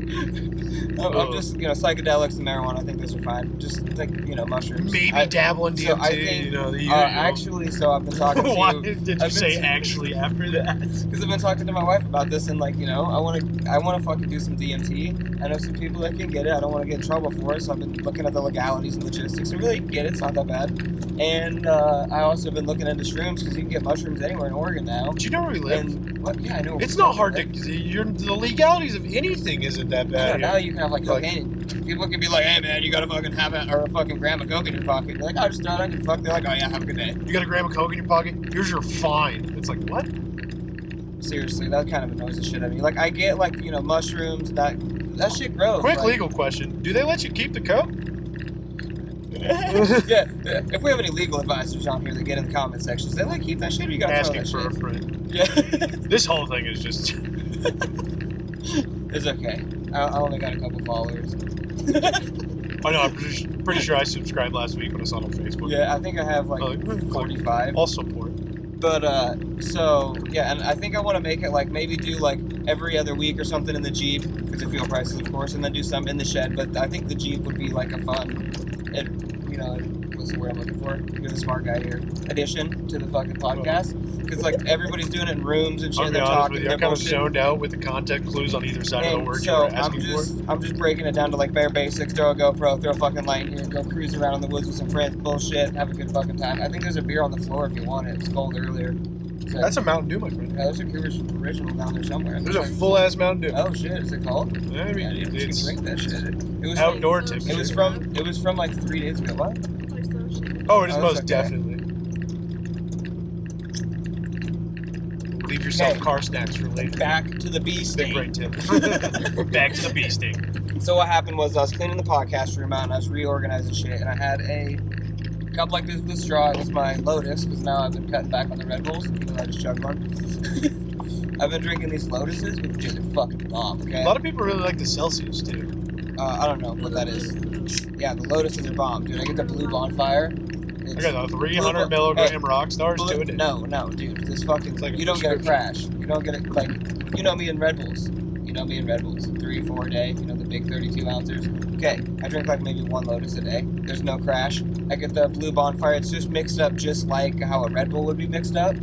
I'm just, psychedelics and marijuana, I think those are fine. Just, like, mushrooms. Maybe dabble in DMT, so I think, the actually, so I've been talking to... Why did you say actually after that? Because I've been talking to my wife about this, and, like, I want to fucking do some DMT. I know some people that can get it. I don't want to get in trouble for it, so I've been looking at the legalities and logistics. And really, you can get it. It's not that bad. And I also been looking into shrooms, because you can get mushrooms anywhere in Oregon now. Do you know where we live? And, yeah, I know. It's not hard to... the legalities of anything isn't that bad. Now you can have, like, cocaine. People can be like, hey, man, you gotta fucking have it, or a fucking gram of coke in your pocket. You're like, oh, just throw it on your fuck. They're like, oh, yeah, have a good day. You got a gram of coke in your pocket? Here's your fine. It's like, what? Seriously, that kind of annoys the shit out of me. Like, I get, like, mushrooms, that shit grows. Quick like, legal question. Do they let you keep the coke? yeah, if we have any legal advisors on here that get in the comment sections, they like keep that shit or you gotta Asking throw for that a friend. Yeah. This whole thing is just... It's okay. I only got a couple followers. I know, I'm pretty sure I subscribed last week when I saw it on Facebook. Yeah, I think I have like 45. I'll support. But, so, yeah, and I think I want to make it like maybe do like every other week or something in the Jeep, because of fuel prices, of course, and then do some in the shed. But I think the Jeep would be like a fun, what's the word I'm looking for? You're the smart guy here. Addition to the fucking podcast. Because, like, everybody's doing it in rooms and shit. I'll be they're honest talking. with you, They're I'm kind of bullshitting. zoned out with the content clues on either side of the word so you're asking for. I'm just breaking it down to, like, bare basics. Throw a GoPro, throw a fucking light in here, go cruise around in the woods with some friends, bullshit, have a good fucking time. I think there's a beer on the floor if you want it. It was cold earlier. So, That's a Mountain Dew, my friend. yeah, there's a Coors original down there somewhere. There's a full-ass Mountain Dew. Oh, shit. Is it cold? Yeah, I mean, Yeah, dude, you it's can drink that shit. It was outdoor from, temperature. It was from, like, 3 days ago. What? Oh, it is Oh, most okay. definitely. Leave yourself Okay. car snacks for later. Back to the bee Big sting. brain tip. Back to the bee sting. So what happened was I was cleaning the podcast room out and I was reorganizing shit, and I had a cup like this with straw. It was my Lotus, because now I've been cutting back on the Red Bulls, even though I just chugged one. I've been drinking these Lotuses, but dude, they're fucking bomb, okay? A lot of people really like the Celsius, too. I don't know what that is. Yeah, the Lotuses are bomb, dude. I get the Blue Bonfire. I got the 300 milligram rock stars doing it. No, dude. This fucking... Like you don't get a crash. You don't get it, like... You know me in Red Bulls. 3, 4 a day. The big 32 ounces. Okay, I drink like maybe 1 Lotus a day. There's no crash. I get the Blue Bonfire. It's just mixed up just like how a Red Bull would be mixed up.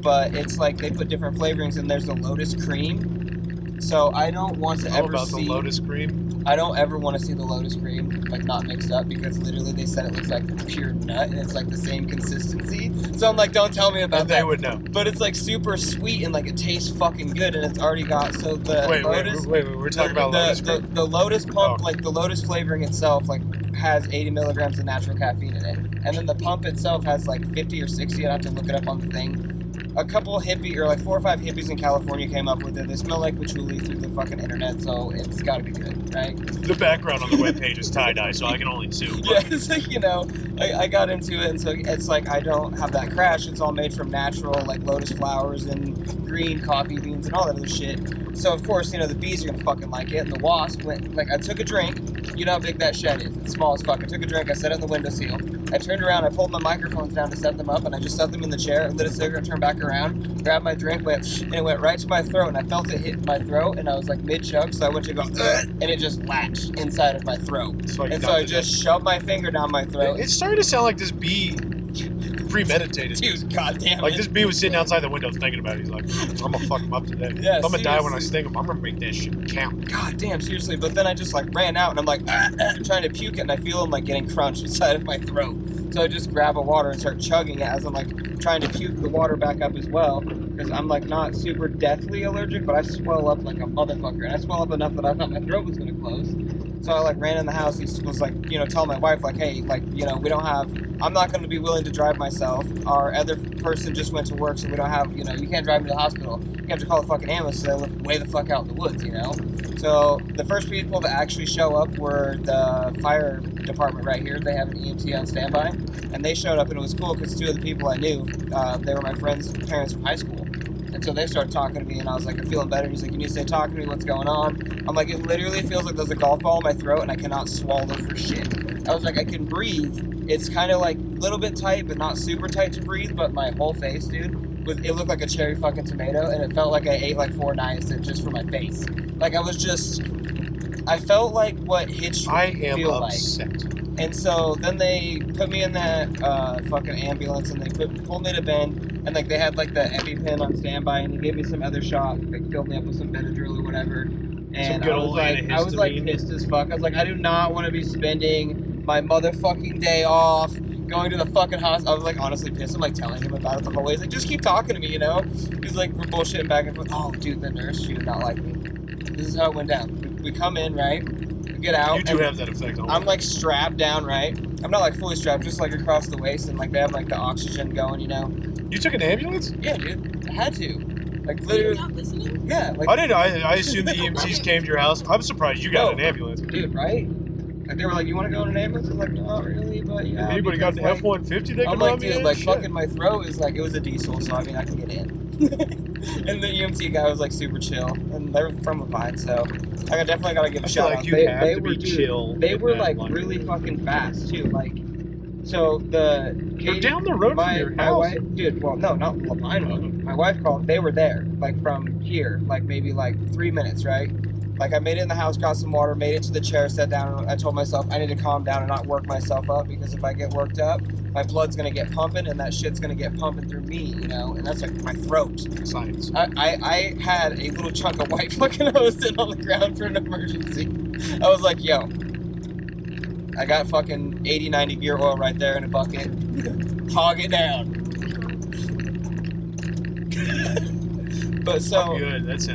But it's like they put different flavorings, and there's the Lotus cream. So I don't want to ever see... the Lotus cream? I don't ever want to see the Lotus cream, like, not mixed up, because literally they said it looks like pure nut, and it's, like, the same consistency. So I'm like, don't tell me about that. They would know. But it's, like, super sweet, and, like, it tastes fucking good, and it's already got, so the Lotus... Wait, we're talking about Lotus cream? The Lotus pump, like, the Lotus flavoring itself, like, has 80 milligrams of natural caffeine in it. And then the pump itself has, like, 50 or 60, I'd have to look it up on the thing. a couple hippie, or like 4 or 5 hippies in California came up with it. They smell like patchouli through the fucking internet, so it's got to be good, right? The background on the webpage is tie-dye, so I can only assume. Yeah, it's like, you know, I got into it, and so it's like I don't have that crash. It's all made from natural, like, lotus flowers and green coffee beans and all that other shit. So, of course, you know, the bees are going to fucking like it, and the wasp went, like, I took a drink. You know how big that shed is. It's small as fuck. I took a drink, I set it in the windowsill. I turned around, I pulled my microphones down to set them up, and I just set them in the chair, lit a cigarette, turned back around, grabbed my drink, and it went right to my throat, and I felt it hit my throat, and I was like mid-chug, so I went to go, and it just latched inside of my throat. And so I just shoved my finger down my throat. It's starting to sound like this bee premeditated. Dude, goddamn Like, this bee was sitting outside the window thinking about it. He's like, I'm gonna fuck him up today. Yeah, I'm gonna die when I sting him. I'm gonna make that shit count. God damn, seriously. But then I just, like, ran out, and I'm like, trying to puke it, and I feel him, like, getting crunched inside of my throat. So I just grab a water and start chugging it as I'm, like, trying to puke the water back up as well. Because I'm, like, not super deathly allergic, but I swell up like a motherfucker. And I swell up enough that I thought my throat was gonna close. So I, like, ran in the house. He was, like, you know, telling my wife, like, hey, like, you know, we don't have, I'm not going to be willing to drive myself. Our other person just went to work, so we don't have, you know, you can't drive me to the hospital. You have to call the fucking ambulance, so they live way the fuck out in the woods, you know? So the first people to actually show up were the fire department right here. They have an EMT on standby. And they showed up, and it was cool because 2 of the people I knew, they were my friends' parents from high school. And so they started talking to me, and I was like, I'm feeling better. He's like, you need to stay talking to me, what's going on? I'm like, it literally feels like there's a golf ball in my throat, and I cannot swallow for shit. I was like, I can breathe. It's kind of like a little bit tight, but not super tight to breathe, but my whole face, dude, it looked like a cherry fucking tomato, and it felt like I ate like 4 Niacin just for my face. Like, I was just, I felt like what hitch feel upset. Like. And so then they put me in that fucking ambulance, and they pulled me to Ben. And, like, they had, like, the EpiPen on standby, and he gave me some other shot. Like, filled me up with some Benadryl or whatever. And I was, like, pissed as fuck. I was like, I do not want to be spending my motherfucking day off going to the fucking hospital. I was, like, honestly pissed. I'm, like, telling him about it the whole way. He's like, just keep talking to me, you know? He's like, we're bullshitting back and forth. Oh, dude, the nurse, she did not like me. This is how it went down. We come in, right? We get out. You do have that effect on me. I'm, like, strapped down, right? I'm not, like, fully strapped, just, like, across the waist. And, like, they have, like, the oxygen going, you know? You took an ambulance? Yeah, dude. I had to. Like, literally. You're not listening? Yeah. Like, I assumed the EMTs came to your house. I'm surprised you got an ambulance. Dude, right? Like, they were like, you want to go in an ambulance? I was like, not really, but yeah. Anybody got the F-150 they I'm can like, run me dude, in? like, Shit. fucking my throat is like, it was a diesel, so I mean, I can get in. And the EMT guy was like super chill, and they're from Levine, so I definitely gotta give a shout out. They were chill. They were like really fucking fast too, like. So They're down the road from your my house. wife, dude. Well, no, not Levine. My wife called. They were there, like from here, like maybe like 3 minutes, right? Like I made it in the house, got some water, made it to the chair, sat down. And I told myself I need to calm down and not work myself up because if I get worked up, my blood's gonna get pumping, and that shit's gonna get pumping through me, you know. And that's like my throat. Science. I had a little chunk of white fucking hose sitting on the ground for an emergency. I was like, yo. I got fucking 80, 90 gear oil right there in a bucket. Hog it down. But so,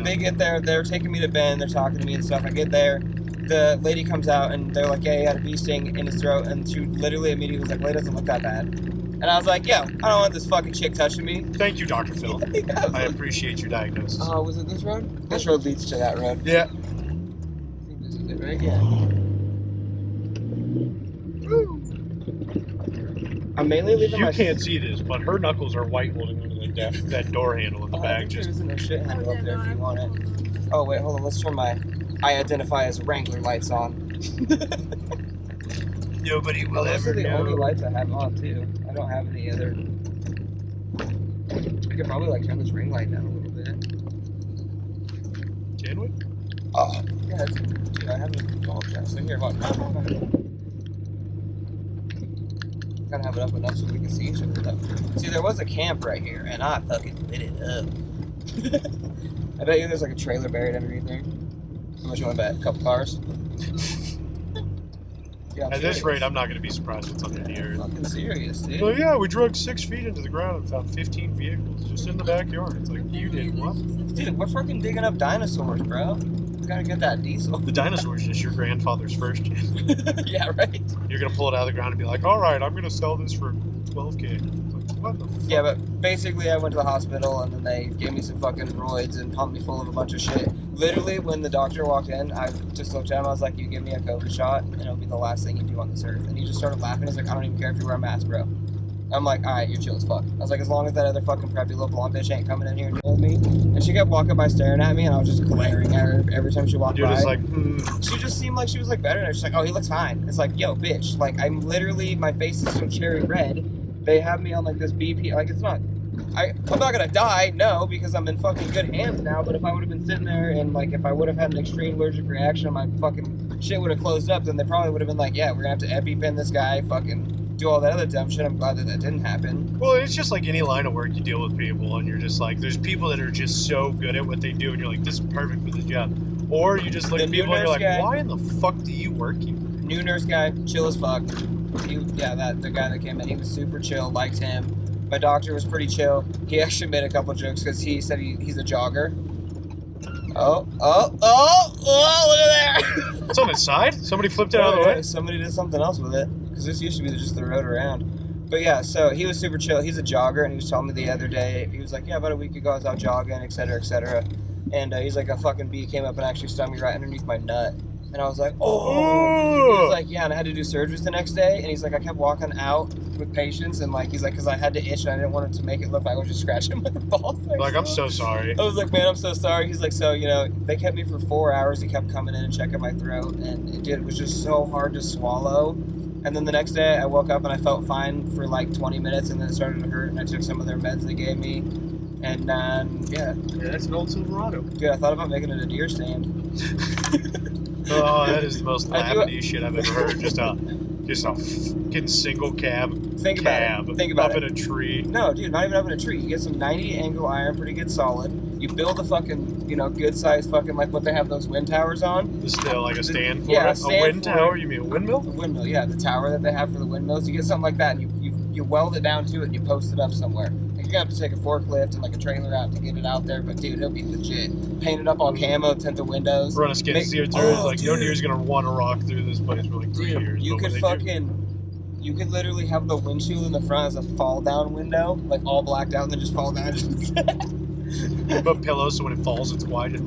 they get there, they're taking me to Ben, they're talking to me and stuff. I get there, the lady comes out and they're like, yeah, he had a bee sting in his throat. And she literally immediately was like, well, it doesn't look that bad. And I was like, yo, I don't want this fucking chick touching me. Thank you, Dr. Phil. Yeah, I appreciate your diagnosis. Oh, was it this road? This road leads to that road. Yeah. I think this is it, right? Yeah. I'm mainly leaving You can't see this, but her knuckles are white holding onto that door handle in the bag. There isn't a shit handle up there if you want it. Oh, wait, hold on. Let's turn my I identify as Wrangler lights on. Nobody will Those ever are the know. only lights I have on, too. I don't have any other. I could probably, like, turn this ring light down a little bit. Can we? Oh, yeah, dude, I haven't gone yet. So here, watch. Gotta have it up enough so we can see each other though. See, there was a camp right here, and I fucking lit it up. I bet you there's like a trailer buried underneath there. How much you want to bet? A couple cars? Yeah, At this rate, I'm not going to be surprised if it's under the earth. Fucking serious, dude. Well, yeah, we drug 6 feet into the ground and found 15 vehicles just in the backyard. It's like, you did what? Dude, we're fucking digging up dinosaurs, bro. We gotta get that diesel. The dinosaur's just your grandfather's first gen. Yeah, right. You're going to pull it out of the ground and be like, all right, I'm going to sell this for $12K. It's like, What the fuck? Yeah, but basically I went to the hospital and then they gave me some fucking roids and pumped me full of a bunch of shit. Literally, when the doctor walked in, I just looked at him. I was like, "You give me a COVID shot, and it'll be the last thing you do on this earth." And he just started laughing. He's like, "I don't even care if you wear a mask, bro." I'm like, "All right, you're chill as fuck." I was like, "As long as that other fucking preppy little blonde bitch ain't coming in here and dealing with me." And she kept walking by staring at me, and I was just glaring at her every time she walked You're by. just like, She just seemed like she was like better. And I was just like, "Oh, he looks fine." It's like, yo, bitch. Like, I'm literally, my face is so cherry red. They have me on like this BP. Like, it's not. I'm not gonna die, no, because I'm in fucking good hands now. But if I would have been sitting there and like if I would have had an extreme allergic reaction, my fucking shit would have closed up. Then they probably would have been like, "Yeah, we're gonna have to EpiPen this guy, fucking do all that other dumb shit." I'm glad that didn't happen. well, it's just like any line of work you deal with people, and you're just like, there's people that are just so good at what they do, and you're like, this is perfect for this job. Or you just look at people and you're like, why in the fuck do you work here? New nurse guy, chill as fuck. The guy that came in, he was super chill, liked him. My doctor was pretty chill. He actually made a couple jokes because he said he's a jogger. Oh, look at there! It's on its side? Somebody flipped it out of the way? Somebody did something else with it. Because this used to be just the road around. But yeah, so he was super chill. He's a jogger, and he was telling me the other day, he was like, "Yeah, about a week ago I was out jogging, et cetera, et cetera." And he's like, a fucking bee came up and actually stung me right underneath my nut. And I was like, oh. He was like, yeah, and I had to do surgeries the next day. And he's like, I kept walking out with patients. And like, he's like, because I had to itch and I didn't want it to make it look like I was just scratching my balls. Like, I'm so sorry. I was like, man, I'm so sorry. He's like, so, you know, they kept me for 4 hours. He kept coming in and checking my throat. And it was just so hard to swallow. And then the next day I woke up and I felt fine for like 20 minutes. And then it started to hurt. And I took some of their meds they gave me. And yeah, that's an old Silverado. Dude, I thought about making it a deer stand. Oh, that is the most lavender shit I've ever heard. Just a fucking single cab. Think about up in a tree. No, dude, not even up in a tree. You get some 90 angle iron, pretty good solid. You build a fucking, you know, good size fucking, like what they have those wind towers on. Is still like a stand for yeah, it? A wind tower? You mean a windmill? A windmill, yeah, the tower that they have for the windmills. You get something like that, and you weld it down to it, and you post it up somewhere. You're gonna have to take a forklift and like a trailer out to get it out there, but dude, it'll be legit. Paint it up all camo, tint the windows. Run a skid steer through. It's like, no deer's gonna want to rock through this place for like 3 years. You could literally have the windshield in the front as a fall down window, like all blacked out, and then just fall down. But pillows, so when it falls, it's wide.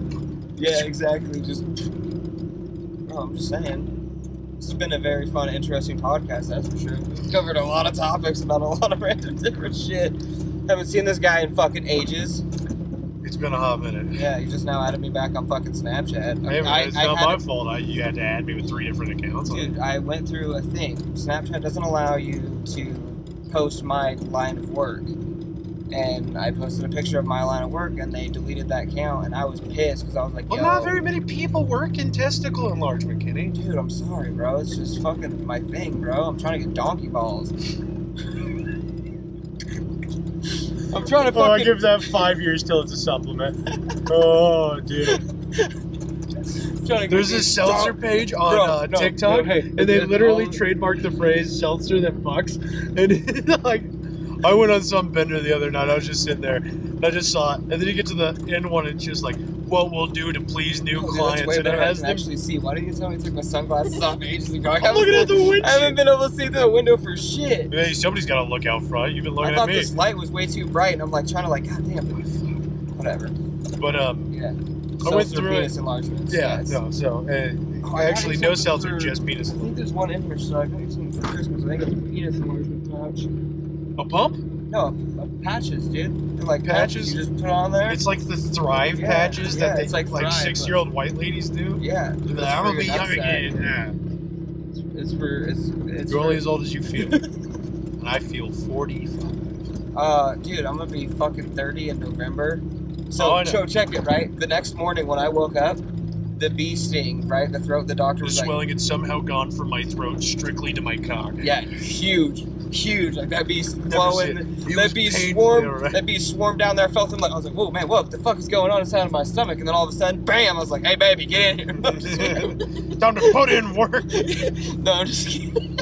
Yeah, exactly. Just. Oh, I'm just saying. This has been a very fun, interesting podcast, that's for sure. We've covered a lot of topics about a lot of random different shit. Haven't seen this guy in fucking ages. It's been a hot minute. Yeah, you just now added me back on fucking Snapchat. Hey, it's not my fault. You had to add me with 3 different accounts. Dude, I went through a thing. Snapchat doesn't allow you to post my line of work. And I posted a picture of my line of work, and they deleted that account, and I was pissed because I was like, yo. Well, not very many people work in testicle enlargement, Kenny. Dude, I'm sorry, bro. It's just fucking my thing, bro. I'm trying to get donkey balls. I'm trying to fucking... Oh, I give that 5 years till it's a supplement. Oh, dude. There's this seltzer page on TikTok, and they literally trademarked the phrase "seltzer that fucks." And like, I went on some bender the other night. I was just sitting there, and I just saw it. And then you get to the end one, and it's just like, "What we'll do to please new clients." Way and it has I can actually see. Why didn't you tell me I took my sunglasses off ages ago? I'm looking at the window. I haven't been able to see through the window for shit. Hey, somebody's got to look out front. You've been looking at me. I thought this light was way too bright, and I'm like trying to like, God damn, whatever. But yeah. I went through penis enlargements. Yeah, no, so actually no seltzer, just penis. I think there's one in here, so I got some for Christmas. I think it's a penis enlargement pouch. A pump? No, patches, dude. They're like patches you just put on there. It's like the Thrive patches that they it's like 6-year-old white ladies do. Yeah. I'm gonna be young again. Yeah. It's You're only as old as you feel. And I feel 45. Dude, I'm gonna be fucking 30 in November. So check it, right? The next morning when I woke up, the bee sting, right? The throat, the doctor was the swelling had somehow gone from my throat strictly to my cock. Yeah, huge. Like that bee flowing. That bee swarmed down there. I felt him like, I was like, whoa, man, what the fuck is going on inside of my stomach? And then all of a sudden, bam, I was like, hey, baby, get in here. Time to put in work. No, I'm just kidding.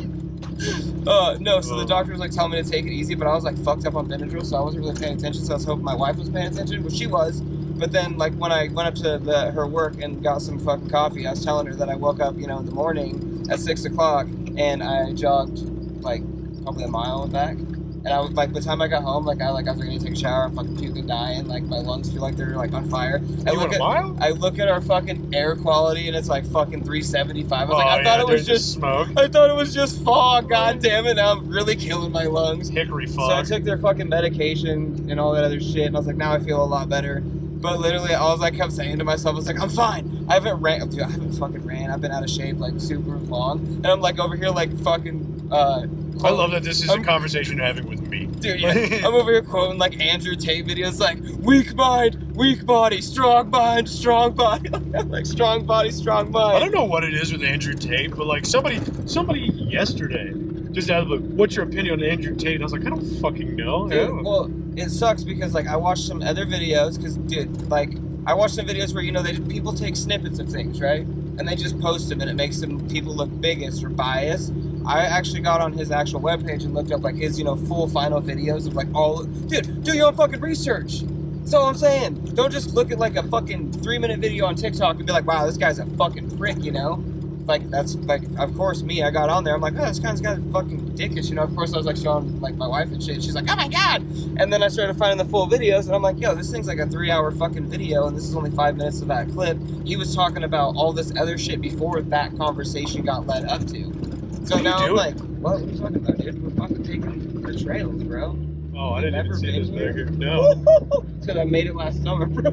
No, so the doctor was like telling me to take it easy, but I was like fucked up on Benadryl, so I wasn't really paying attention. So I was hoping my wife was paying attention, which she was. But then, like when I went up to her work and got some fucking coffee, I was telling her that I woke up, in the morning at 6 o'clock, and I jogged like probably a mile and back. And I was like, by the time I got home, like I was gonna take a shower, I'm fucking puking, dying, like my lungs feel like they're like on fire. I look at our fucking air quality and it's like fucking 375. I was like, I thought it was just smoke. I thought it was just fog. God damn it! Now I'm really killing my lungs. Hickory fog. So I took their fucking medication and all that other shit, and I was like, now I feel a lot better. But literally, all I kept saying to myself was like, I'm fine. I haven't fucking ran. I've been out of shape like super long, and I'm like over here like fucking. I love that this is a conversation you're having with me. Dude, yeah. I'm over here quoting like Andrew Tate videos like, weak mind, weak body, strong mind, strong body. Like strong body, strong mind. I don't know what it is with Andrew Tate, but like somebody yesterday just out of the, what's your opinion on Andrew Tate? And I was like, I don't fucking know. Dude, well, it sucks because like I watched some other videos because, dude, like I watched some videos where, you know, people take snippets of things, right? And they just post them and it makes them people look biased or biased. I actually got on his actual webpage and looked up like his, you know, full final videos of like all, dude, do your own fucking research. That's all I'm saying. Don't just look at like a fucking 3-minute video on TikTok and be like, wow, this guy's a fucking prick, you know? Like, that's like, of course, me, I got on there. I'm like, oh, this guy's got a fucking dickish, you know? Of course, I was like showing like my wife and shit. She's like, oh my God. And then I started finding the full videos and I'm like, yo, this thing's like a 3-hour fucking video and this is only 5 minutes of that clip. He was talking about all this other shit before that conversation got led up to. So now I'm like, what are you talking about, dude? We're fucking taking the trails, bro. Oh, I didn't even see this back here. No. Because I made it last summer, bro.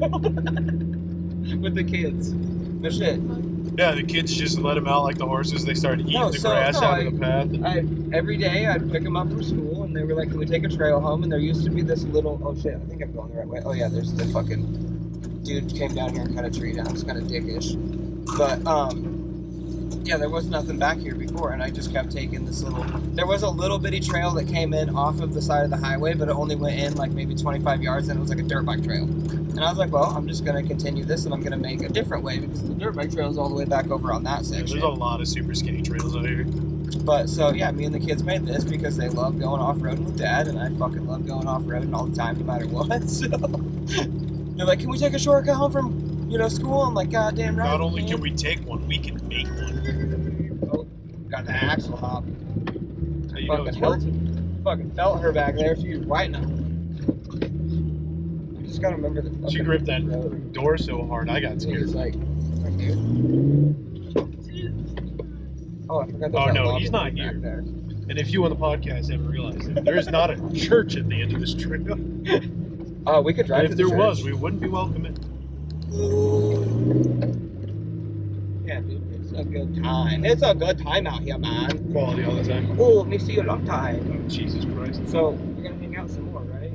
With the kids. No shit. Yeah, the kids just let them out like the horses. They started eating the grass out of the path. Every day I'd pick them up from school and they were like, can we take a trail home? And there used to be this little, oh shit, I think I'm going the right way. Oh yeah, there's the fucking dude came down here and cut a tree down. It's kind of dickish. But, yeah, there was nothing back here before, and I just kept taking this little... There was a little bitty trail that came in off of the side of the highway, but it only went in like maybe 25 yards, and it was like a dirt bike trail. And I was like, well, I'm just going to continue this, and I'm going to make a different way, because the dirt bike trail is all the way back over on that section. Yeah, there's a lot of super skinny trails out here. But, so, yeah, me and the kids made this because they love going off-roading with Dad, and I fucking love going off-roading all the time, no matter what, so... They're like, can we take a shortcut home from, you know, school? I'm like, goddamn right. Not only can we take one, we can make one. Oh, got the axle hop. You Fucking felt her back there. She was right now. I just gotta remember the fucking she gripped that door so hard, I got scared. He's like, right here. Oh, I forgot. Oh no, he's not here. There. And if you on the podcast haven't realized it, there is not a church at the end of this trail. Oh, we could drive. And if there was, we wouldn't be welcome in. Yeah, dude, it's a good time. It's a good time out here, man. Quality all the time. Oh, let me see you a long time. Oh, Jesus Christ. So, we're gonna hang out some more, right?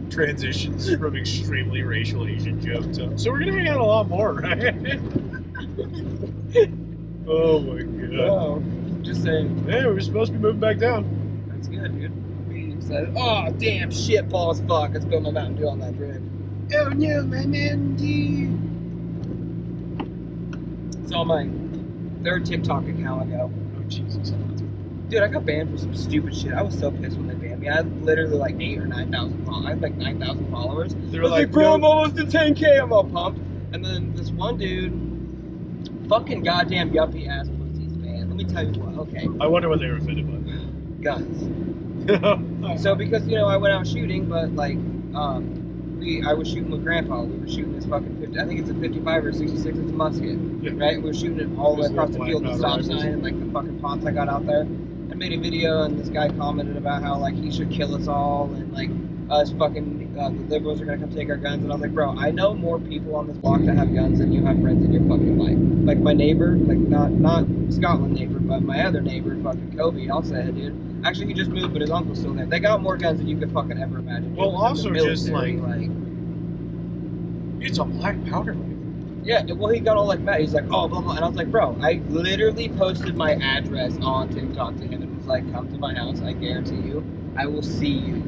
Transitions from extremely racial Asian jokes. So we're gonna hang out a lot more, right? Oh my God. Oh, just saying. Hey, we're supposed to be moving back down. That's good, dude. Being excited. Oh, damn, shit balls, fuck. I spilled my Mountain Dew on that drift. Oh no, my Mountain Dew. It's on my 3rd TikTok account ago. Oh, Jesus. Dude, I got banned for some stupid shit. I was so pissed when they banned me. I had literally like 8,000 or 9,000 followers. I had like 9,000 followers. They were like, bro, I'm almost at 10K. I'm all pumped. And then this one dude, fucking goddamn yuppie ass pussies, man. Let me tell you what. Okay. I wonder what they were offended by. Guns. So because, you know, I went out shooting, but like, I was shooting with Grandpa. We were shooting this fucking 50. I think it's a 55 or 66. It's a musket, right? We were shooting it all the way across the field, the stop sign, and like the fucking ponds I got out there. I made a video, and this guy commented about how like he should kill us all, and like us fucking the liberals are gonna come take our guns. And I was like, bro, I know more people on this block that have guns than you have friends in your fucking life. Like my neighbor, like not Scotland neighbor, but my other neighbor, fucking Kobe. I'll say it, dude. Actually, he just moved, but his uncle's still there. They got more guns than you could fucking ever imagine. Well, also just like it's a black powder rifle. Yeah, well, he got all like mad. He's like, oh, blah, blah. And I was like, bro, I literally posted my address on TikTok to him and was like, come to my house. I guarantee you, I will see you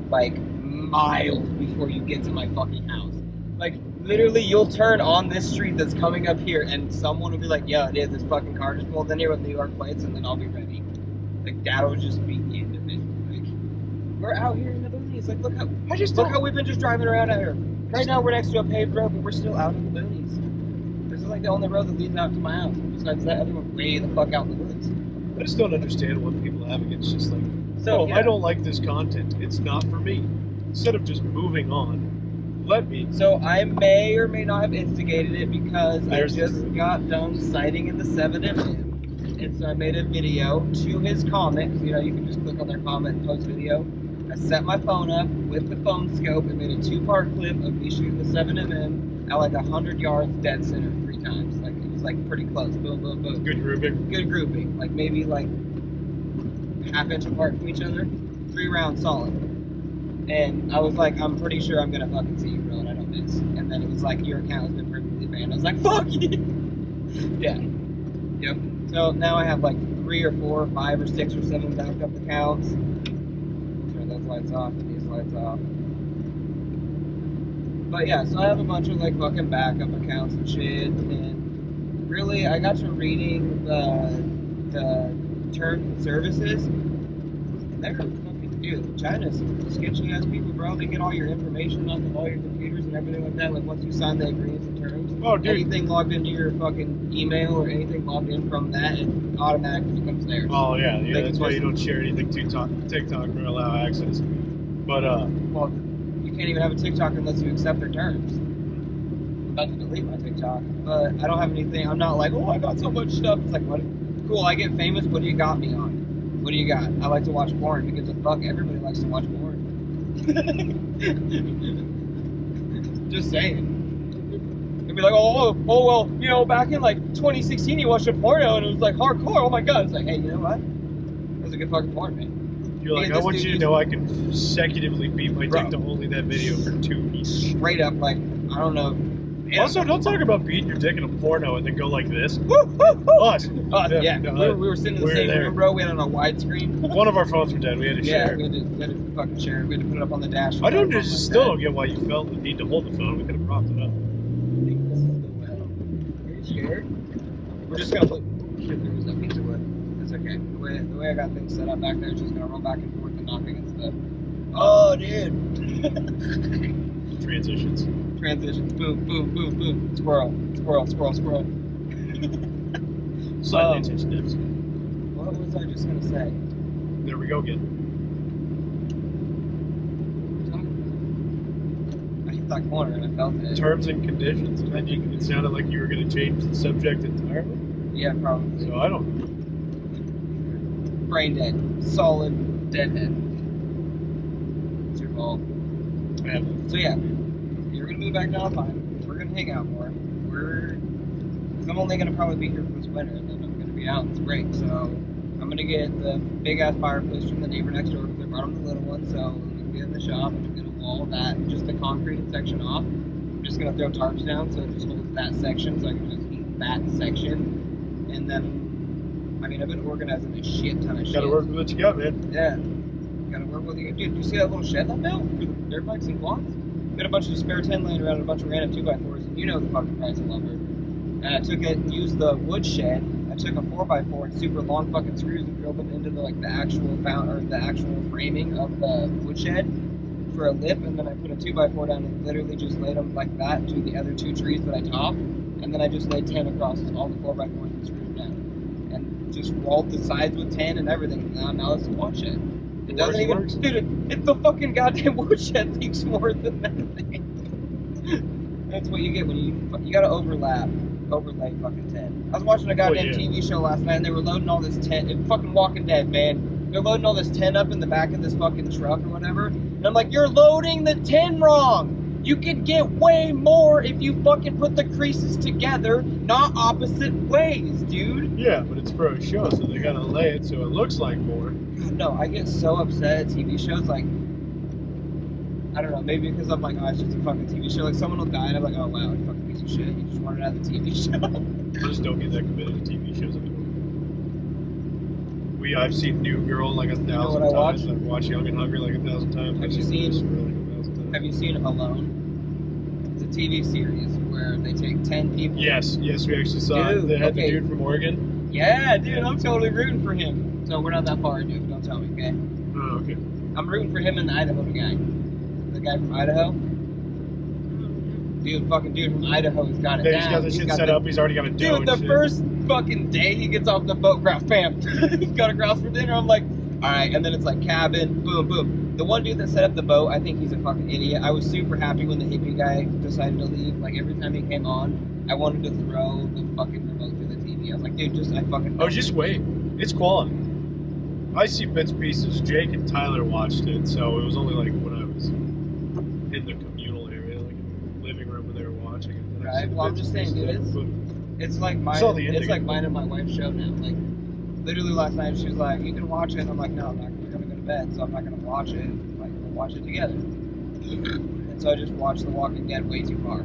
like miles before you get to my fucking house. Like, literally, you'll turn on this street that's coming up here and someone will be like, yo, dude, this fucking car just pulled in here with New York plates, and then I'll be ready. Like, that'll just be the end of it. Like, we're out here in the boonies. Like, look how we've been just driving around out here. Right now, we're next to a paved road, but we're still out in the boonies. There's like the only road that leads out to my house. Besides that, everyone's way the fuck out in the woods. I just don't understand what people have against just like, So, oh, yeah. I don't like this content. It's not for me. Instead of just moving on, let me. So I may or may not have instigated it because There's I just got done citing in the 7mm. And so I made a video to his comment. You know, you can just click on their comment and post video. I set my phone up with the phone scope and made a 2-part clip of me shooting the 7mm at like 100 yards dead center 3 times. Like it was like pretty close. Boom, boom, boom. Good grouping. Good grouping. Like maybe like ½ inch apart from each other. 3 rounds solid. And I was like, I'm pretty sure I'm gonna fucking see you, bro, and I don't miss. And then it was like, your account has been permanently banned. I was like, fuck you! Yeah. Yep. So now I have like 3 or 4 or 5 or 6 or 7 backed up accounts. Turn those lights off and these lights off. But yeah, so I have a bunch of like fucking backup accounts and shit. And really, I got to reading the terms and services. And they're fucking, dude, China's sketchy ass people, bro. They get all your information off of all your computers and everything like that. Like once you sign the agreements and terms, Oh, dude. anything logged into your fucking email or anything logged in from that, it automatically becomes theirs. Oh, yeah. They That's can why just- you don't share anything to TikTok or allow access. But, Well, you can't even have a TikTok unless you accept their terms. I'm about to delete my TikTok, but I don't have anything. I'm not like, oh, I got so much stuff. It's like, what? Cool, I get famous. What do you got me on? What do you got? I like to watch porn because fuck, everybody likes to watch porn. Just saying. They'd be like, oh, well, you know, back in like 2016, you watched a porno and it was like hardcore. Oh my god! It's like, hey, you know what? That was a good fucking porn, man. you're like, Man, I this want dude you to just- know I can consecutively beat my Bro. dick to only that video for 2 weeks. Straight up, like, I don't know. Yeah. Also, don't talk about beating your dick in a porno and then go like this. Woo, woo, woo. Us. Yeah, no, we were sitting in the we were same there. room, bro. We had it on a widescreen. One of our phones were dead. We had to Yeah, share. we had to fucking share it. We had to put it up on the dash. I don't just still don't get why you felt the need to hold the phone. We could have propped it up. I think this is the well. Are you scared? We're just gonna look. Shit, there was that piece of wood. It's okay. The way I got things set up back there is just gonna roll back and forth and knock against the. Oh, dude. Transitions. Transitions. Boom, boom, boom, boom. Squirrel. Squirrel, squirrel, squirrel. Slightly attention dips. What was I just gonna say? There we go again. I hit that corner and I felt it. Terms and conditions, and then it sounded like you were going to change the subject entirely. Yeah, probably. So I don't. Brain dead. Solid deadhead. It's your fault. I have So yeah, you're gonna move back down the line. We're gonna hang out more. Because I'm only gonna probably be here for this winter, and then I'm gonna be out in spring. So I'm gonna get the big ass fireplace from the neighbor next door because I brought him the little one. So I'm gonna get in the shop and I'm gonna wall that just the concrete section off. I'm just gonna throw tarps down so it just holds that section, so I can just heat that section. And then, I mean, I've been organizing a shit ton of shit. Gotta work with what you got, man. Yeah. Gotta work with you. Dude, you see that little shed that built for the dirt bikes and quads? Got a bunch of spare 10 laying around and a bunch of random 2x4s, and you know the fucking price of lumber. And I took it and used the wood shed. I took a 4x4 and super long fucking screws and drilled them into the actual framing of the wood shed for a lip, and then I put a 2x4 down and literally just laid them like that to the other 2 trees that I topped, and then I just laid 10 across all the 4x4s and screwed them down. And just walled the sides with 10 and everything. Now it's a quad shed. It doesn't even, Works. dude. It's the fucking goddamn woodshed leaks more than that thing. That's what you get when you gotta overlay fucking tent. I was watching a goddamn TV show last night, and they were loading all this tent. It's fucking Walking Dead, man. They're loading all this tent up in the back of this fucking truck or whatever, and I'm like, you're loading the tent wrong. You could get way more if you fucking put the creases together, not opposite ways, dude. Yeah, but it's for a show, so they gotta lay it so it looks like more. No, I get so upset at TV shows, like, I don't know, maybe because I'm like, oh, it's just a fucking TV show. Like, someone will die, and I'm like, oh, wow, you fucking piece of shit. You just wanted out of the TV show. I just don't get that committed to TV shows anymore. I've seen New Girl like 1,000 what I times. watched? I've watched Young and Hungry like 1,000 times. Have I've you seen- this for like 1,000 times. Have you seen Alone? It's a TV series where they take 10 people. Yes, we actually saw it. Dude, They had okay. the dude from Oregon. Yeah, dude, I'm totally rooting for him. So we're not that far into it, don't tell me, okay? Oh, okay. I'm rooting for him and the Idaho guy. The guy from Idaho. Dude from Idaho's got it Yeah, down. he's got the shit set up. He's already got a dough. Dude, the first fucking day he gets off the boat, grouse, bam. He's got a grouse for dinner. I'm like, all right. And then it's like cabin, boom, boom. The one dude that set up the boat, I think he's a fucking idiot. I was super happy when the hippie guy decided to leave. Like every time he came on, I wanted to throw the fucking remote through the TV. I was like, dude, just wait. It's quality. I see bits and pieces. Jake and Tyler watched it, so it was only like when I was in the communal area, like in the living room when they were watching it. Right. Well, I'm just saying, dude, it's like mine. It's like mine and my wife's show now. Like, literally last night she was like, "You can watch it." And I'm like, "No, I'm not. We're gonna go to bed, so I'm not gonna watch it. Like, we'll watch it together." And so I just watched The Walking Dead way too far. I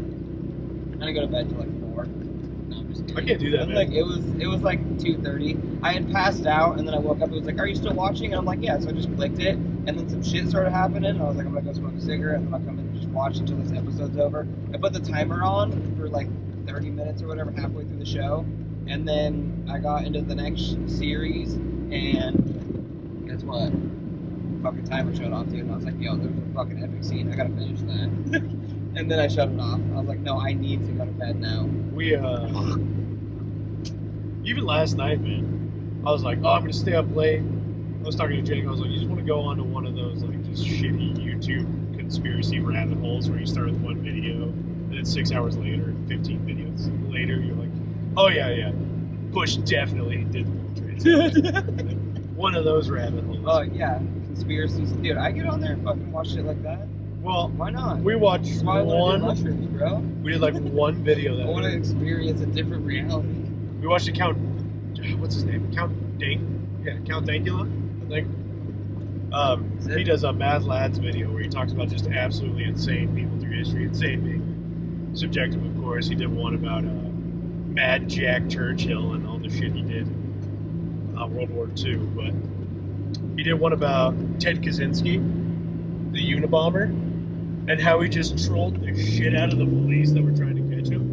didn't go to bed till like 4. No, I'm just kidding. I can't do that, And, man. like it was like 2:30. I had passed out, and then I woke up. It was like, "Are you still watching?" And I'm like, "Yeah." So I just clicked it, and then some shit started happening. And I was like, "I'm gonna go smoke a cigarette, and then I'll come in and just watch until this episode's over." I put the timer on for like 30 minutes or whatever, halfway through the show, and then I got into the next series, and guess what? Fucking timer shut off, dude. And I was like, "Yo, there's a fucking epic scene. I gotta finish that." And then I shut it off. I was like, "No, I need to go to bed now." We even last night, man, I was like, "Oh, I'm gonna stay up late." I was talking to Jake. I was like, "You just want to go onto one of those like just shitty YouTube conspiracy rabbit holes where you start with one video, and then 6 hours later, 15 videos later, you're like, oh yeah, Bush definitely did the World Trade Center." One of those rabbit holes. Oh yeah, conspiracies, dude. I get on there and fucking watch shit like that. Well, Why not? we watched That's why I wanna do one. mushrooms, bro. We did like one video that I want to experience a different reality. we watched. What's his name? Count Dankula, I think. He does a Mad Lads video where he talks about just absolutely insane people through history. Insane being subjective, of course. He did one about Mad Jack Churchill and all the shit he did in World War II. But he did one about Ted Kaczynski, the Unabomber, and how he just trolled the shit out of the police that were trying to catch him.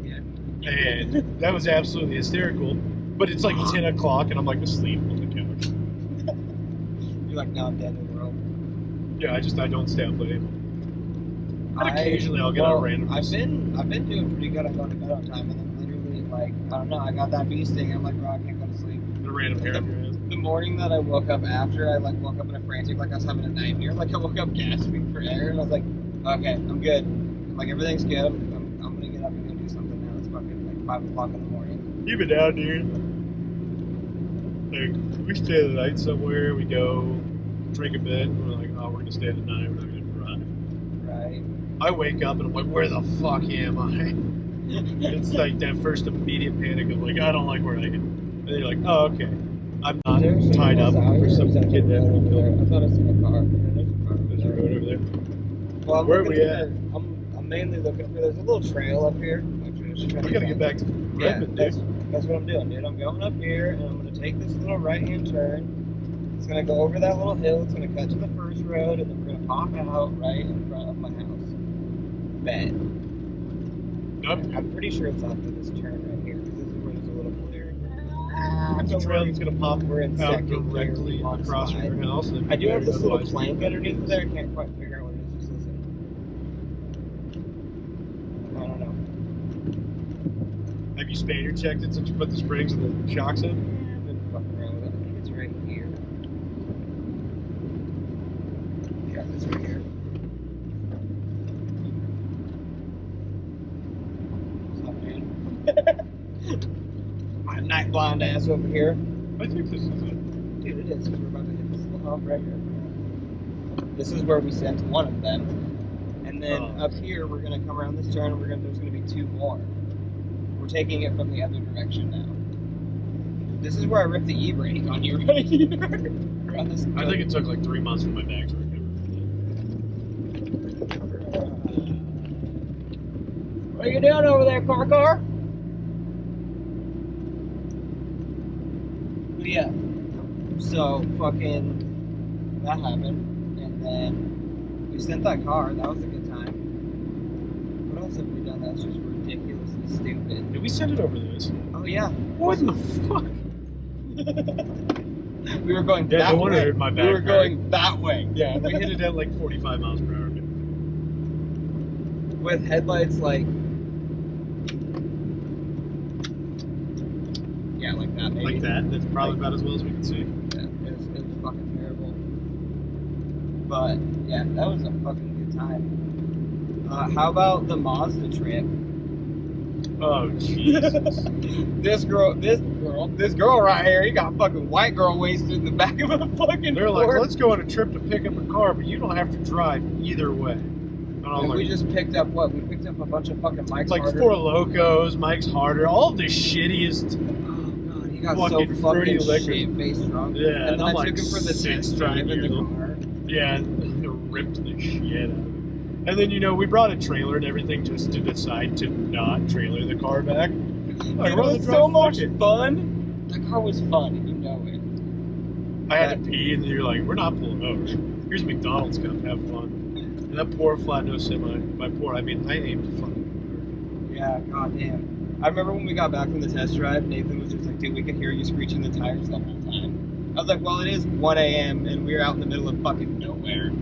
Yeah. And that was absolutely hysterical. But it's like 10 o'clock and I'm like asleep on the couch. You're like, "No, I'm dead in the world." Yeah, I don't stay up late. And occasionally I'll get on a random. I've been doing pretty good at going to bed on time, and then literally like I don't know, I got that bee sting. I'm like, bro, I can't go to sleep. A random hair up your head. The morning that I woke up after, I like woke up in a frantic, like I was having a nightmare. Like I woke up gasping for air, and I was like, okay, I'm good. Like everything's good. I'm gonna get up and go do something now. It's fucking like 5 o'clock in the morning. Keep it down, dude. Like, we stay the night somewhere, we go drink a bit, and we're like, oh, we're gonna stay the night, we're not gonna drive. Right. I wake up and I'm like, where the fuck am I? It's like that first immediate panic of like, I don't like where I am. And then you're like, oh, okay. I'm not tied up for some kid that we killed. I thought I seen a car. There's a car. There's a road over there. Well, Where are we at? I'm mainly looking for. There's a little trail up here. We gotta get back to Redmond, dude. That's what I'm doing, dude. I'm going up here, and I'm gonna take this little right-hand turn. It's gonna go over that little hill. It's gonna cut to the first road, and then we're gonna pop out right in front of my house. Bet. I'm pretty sure it's after this turn right here, because this is where there's a little clear. It's a trail that's gonna pop We're in out second directly gear, across from your house. I do have this little plank underneath there. I can't quite figure out what it is. Just listen. I don't know. Have you Spaniard checked it since you put the springs and the shocks in? I've been fucking around with it. I think it's right here. Yeah, it's right here. What's up, dude? My night blind ass over here. I think this is it. Dude, it is. We're about to hit this little hump right here. This is where we sent one of them. And then up here, we're going to come around this turn, and there's going to be 2 more. We're taking it from the other direction now. This is where I ripped the e-brake on you right here. Around this I think it took like 3 months for my back to recover. What are you doing over there, car? But yeah. So, fucking, that happened. And then we sent that car. That was a good time. What else have we done that's just ridiculously stupid? Did we send it over this? Oh, yeah. What the fuck? We were going Yeah, that no wonder way. my back We were hurt. going that way. Yeah, we hit it at like 45 miles per hour. with headlights like, yeah, like that maybe. Like that. That's probably about as well as we can see. Yeah, it was fucking terrible. But yeah, that was a fucking good time. How about the Mazda trip? Oh Jesus! This girl right here, he got fucking white girl wasted in the back of a fucking They're like, Ford. let's go on a trip to pick up a car, but you don't have to drive either way. And I'm And like, we just picked up what? We picked up a bunch of fucking Mike's like Harder. Four Locos, Mike's Harder, all the shittiest. Oh god, he got fucking so fruity fucking liquor. shit-faced drunk. Yeah, and then I'm I like took him for the 16 test drive in the years old. car. Yeah, and ripped the shit out of it. And then, you know, we brought a trailer and everything just to decide to not trailer the car back. Like, It was so much fun. The car was fun, if you know it. I had to pee, and then you're like, we're not pulling over. Here's McDonald's, come have fun. And that poor flat nose semi, by poor, I mean, I aimed fucking. Yeah, goddamn. I remember when we got back from the test drive, Nathan was just like, dude, we could hear you screeching the tires the whole time. I was like, well, it is 1 a.m. and we're out in the middle of fucking nowhere.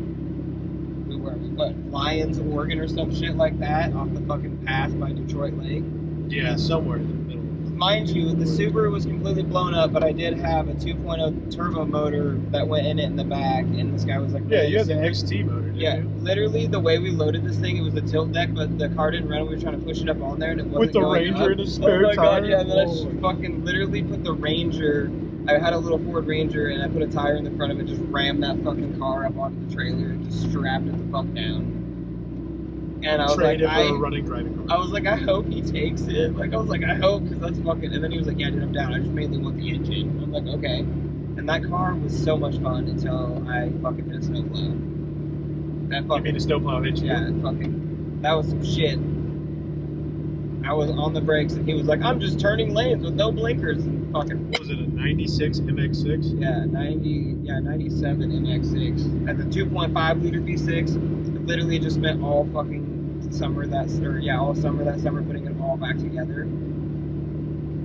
We were, what, Lyons, Oregon or some shit like that, off the fucking pass by Detroit Lake. Yeah, somewhere in the middle. Mind you, the Subaru was completely blown up, but I did have a 2.0 turbo motor that went in it in the back, and this guy was like, Yeah, you had the XT motor, didn't yeah, you? literally the way we loaded this thing, it was a tilt deck, but the car didn't run. We were trying to push it up on there, and it wasn't With the going Ranger up. and a spare Oh my tire. god, yeah. And then I Oh just my fucking literally put the Ranger. I had a little Ford Ranger, and I put a tire in the front of it, just rammed that fucking car up onto the trailer, and just strapped it the fuck down. And I was Trade like, it for a running driving car. I was like, I hope he takes it. Like, I was like, I hope, because that's fucking. And then he was like, yeah, dude, I'm down. I just mainly want the engine. I'm like, okay. And that car was so much fun until I fucking hit a snowplow. That You fucking. mean a snowplow hit you? Yeah, fucking. That was some shit. I was on the brakes, and he was like, I'm just turning lanes with no blinkers. And fucking. What was it, a 96 MX-6? Yeah, 97 MX-6. At the 2.5 liter V6. I literally just spent all fucking summer that summer putting it all back together.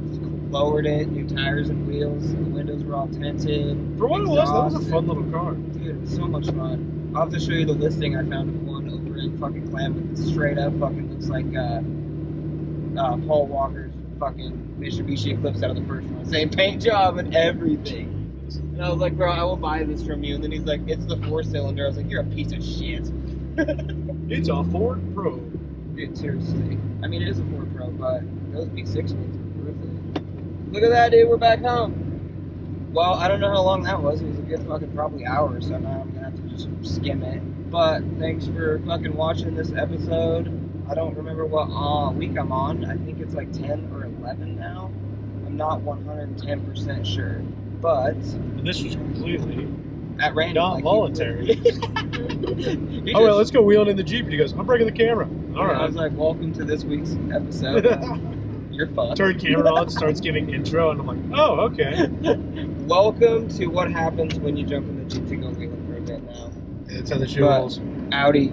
Just lowered it, new tires and wheels, the windows were all tinted. For what it was, that was a exhaust. fun little car. Dude, it was so much fun. I'll have to show you the listing I found of one over in fucking Klamath. It straight up fucking looks like Paul Walker's fucking Mitsubishi Eclipse out of the first one. Same paint job and everything. And I was like, bro, I will buy this from you. And then he's like, it's the 4-cylinder. I was like, you're a piece of shit. It's a Ford Pro. Dude, seriously. I mean, it is a Ford Pro, but those V6 ones are worth it. Look at that, dude. We're back home. Well, I don't know how long that was. It was a good fucking probably hour, so now I'm going to have to just skim it. But thanks for fucking watching this episode. I don't remember what week I'm on. I think it's like 10 or 11 now. I'm not 110% sure. But And this was completely at random. not like, voluntary. he Oh, well, just- let's go wheeling in the Jeep. And he goes, I'm breaking the camera. All I right. was like, welcome to this week's episode. You're fucked. Turn camera on, starts giving intro, and I'm like, oh, okay. Welcome to what happens when you jump in the Jeep to go wheeling for a bit now. That's how the show But- rolls. Audi.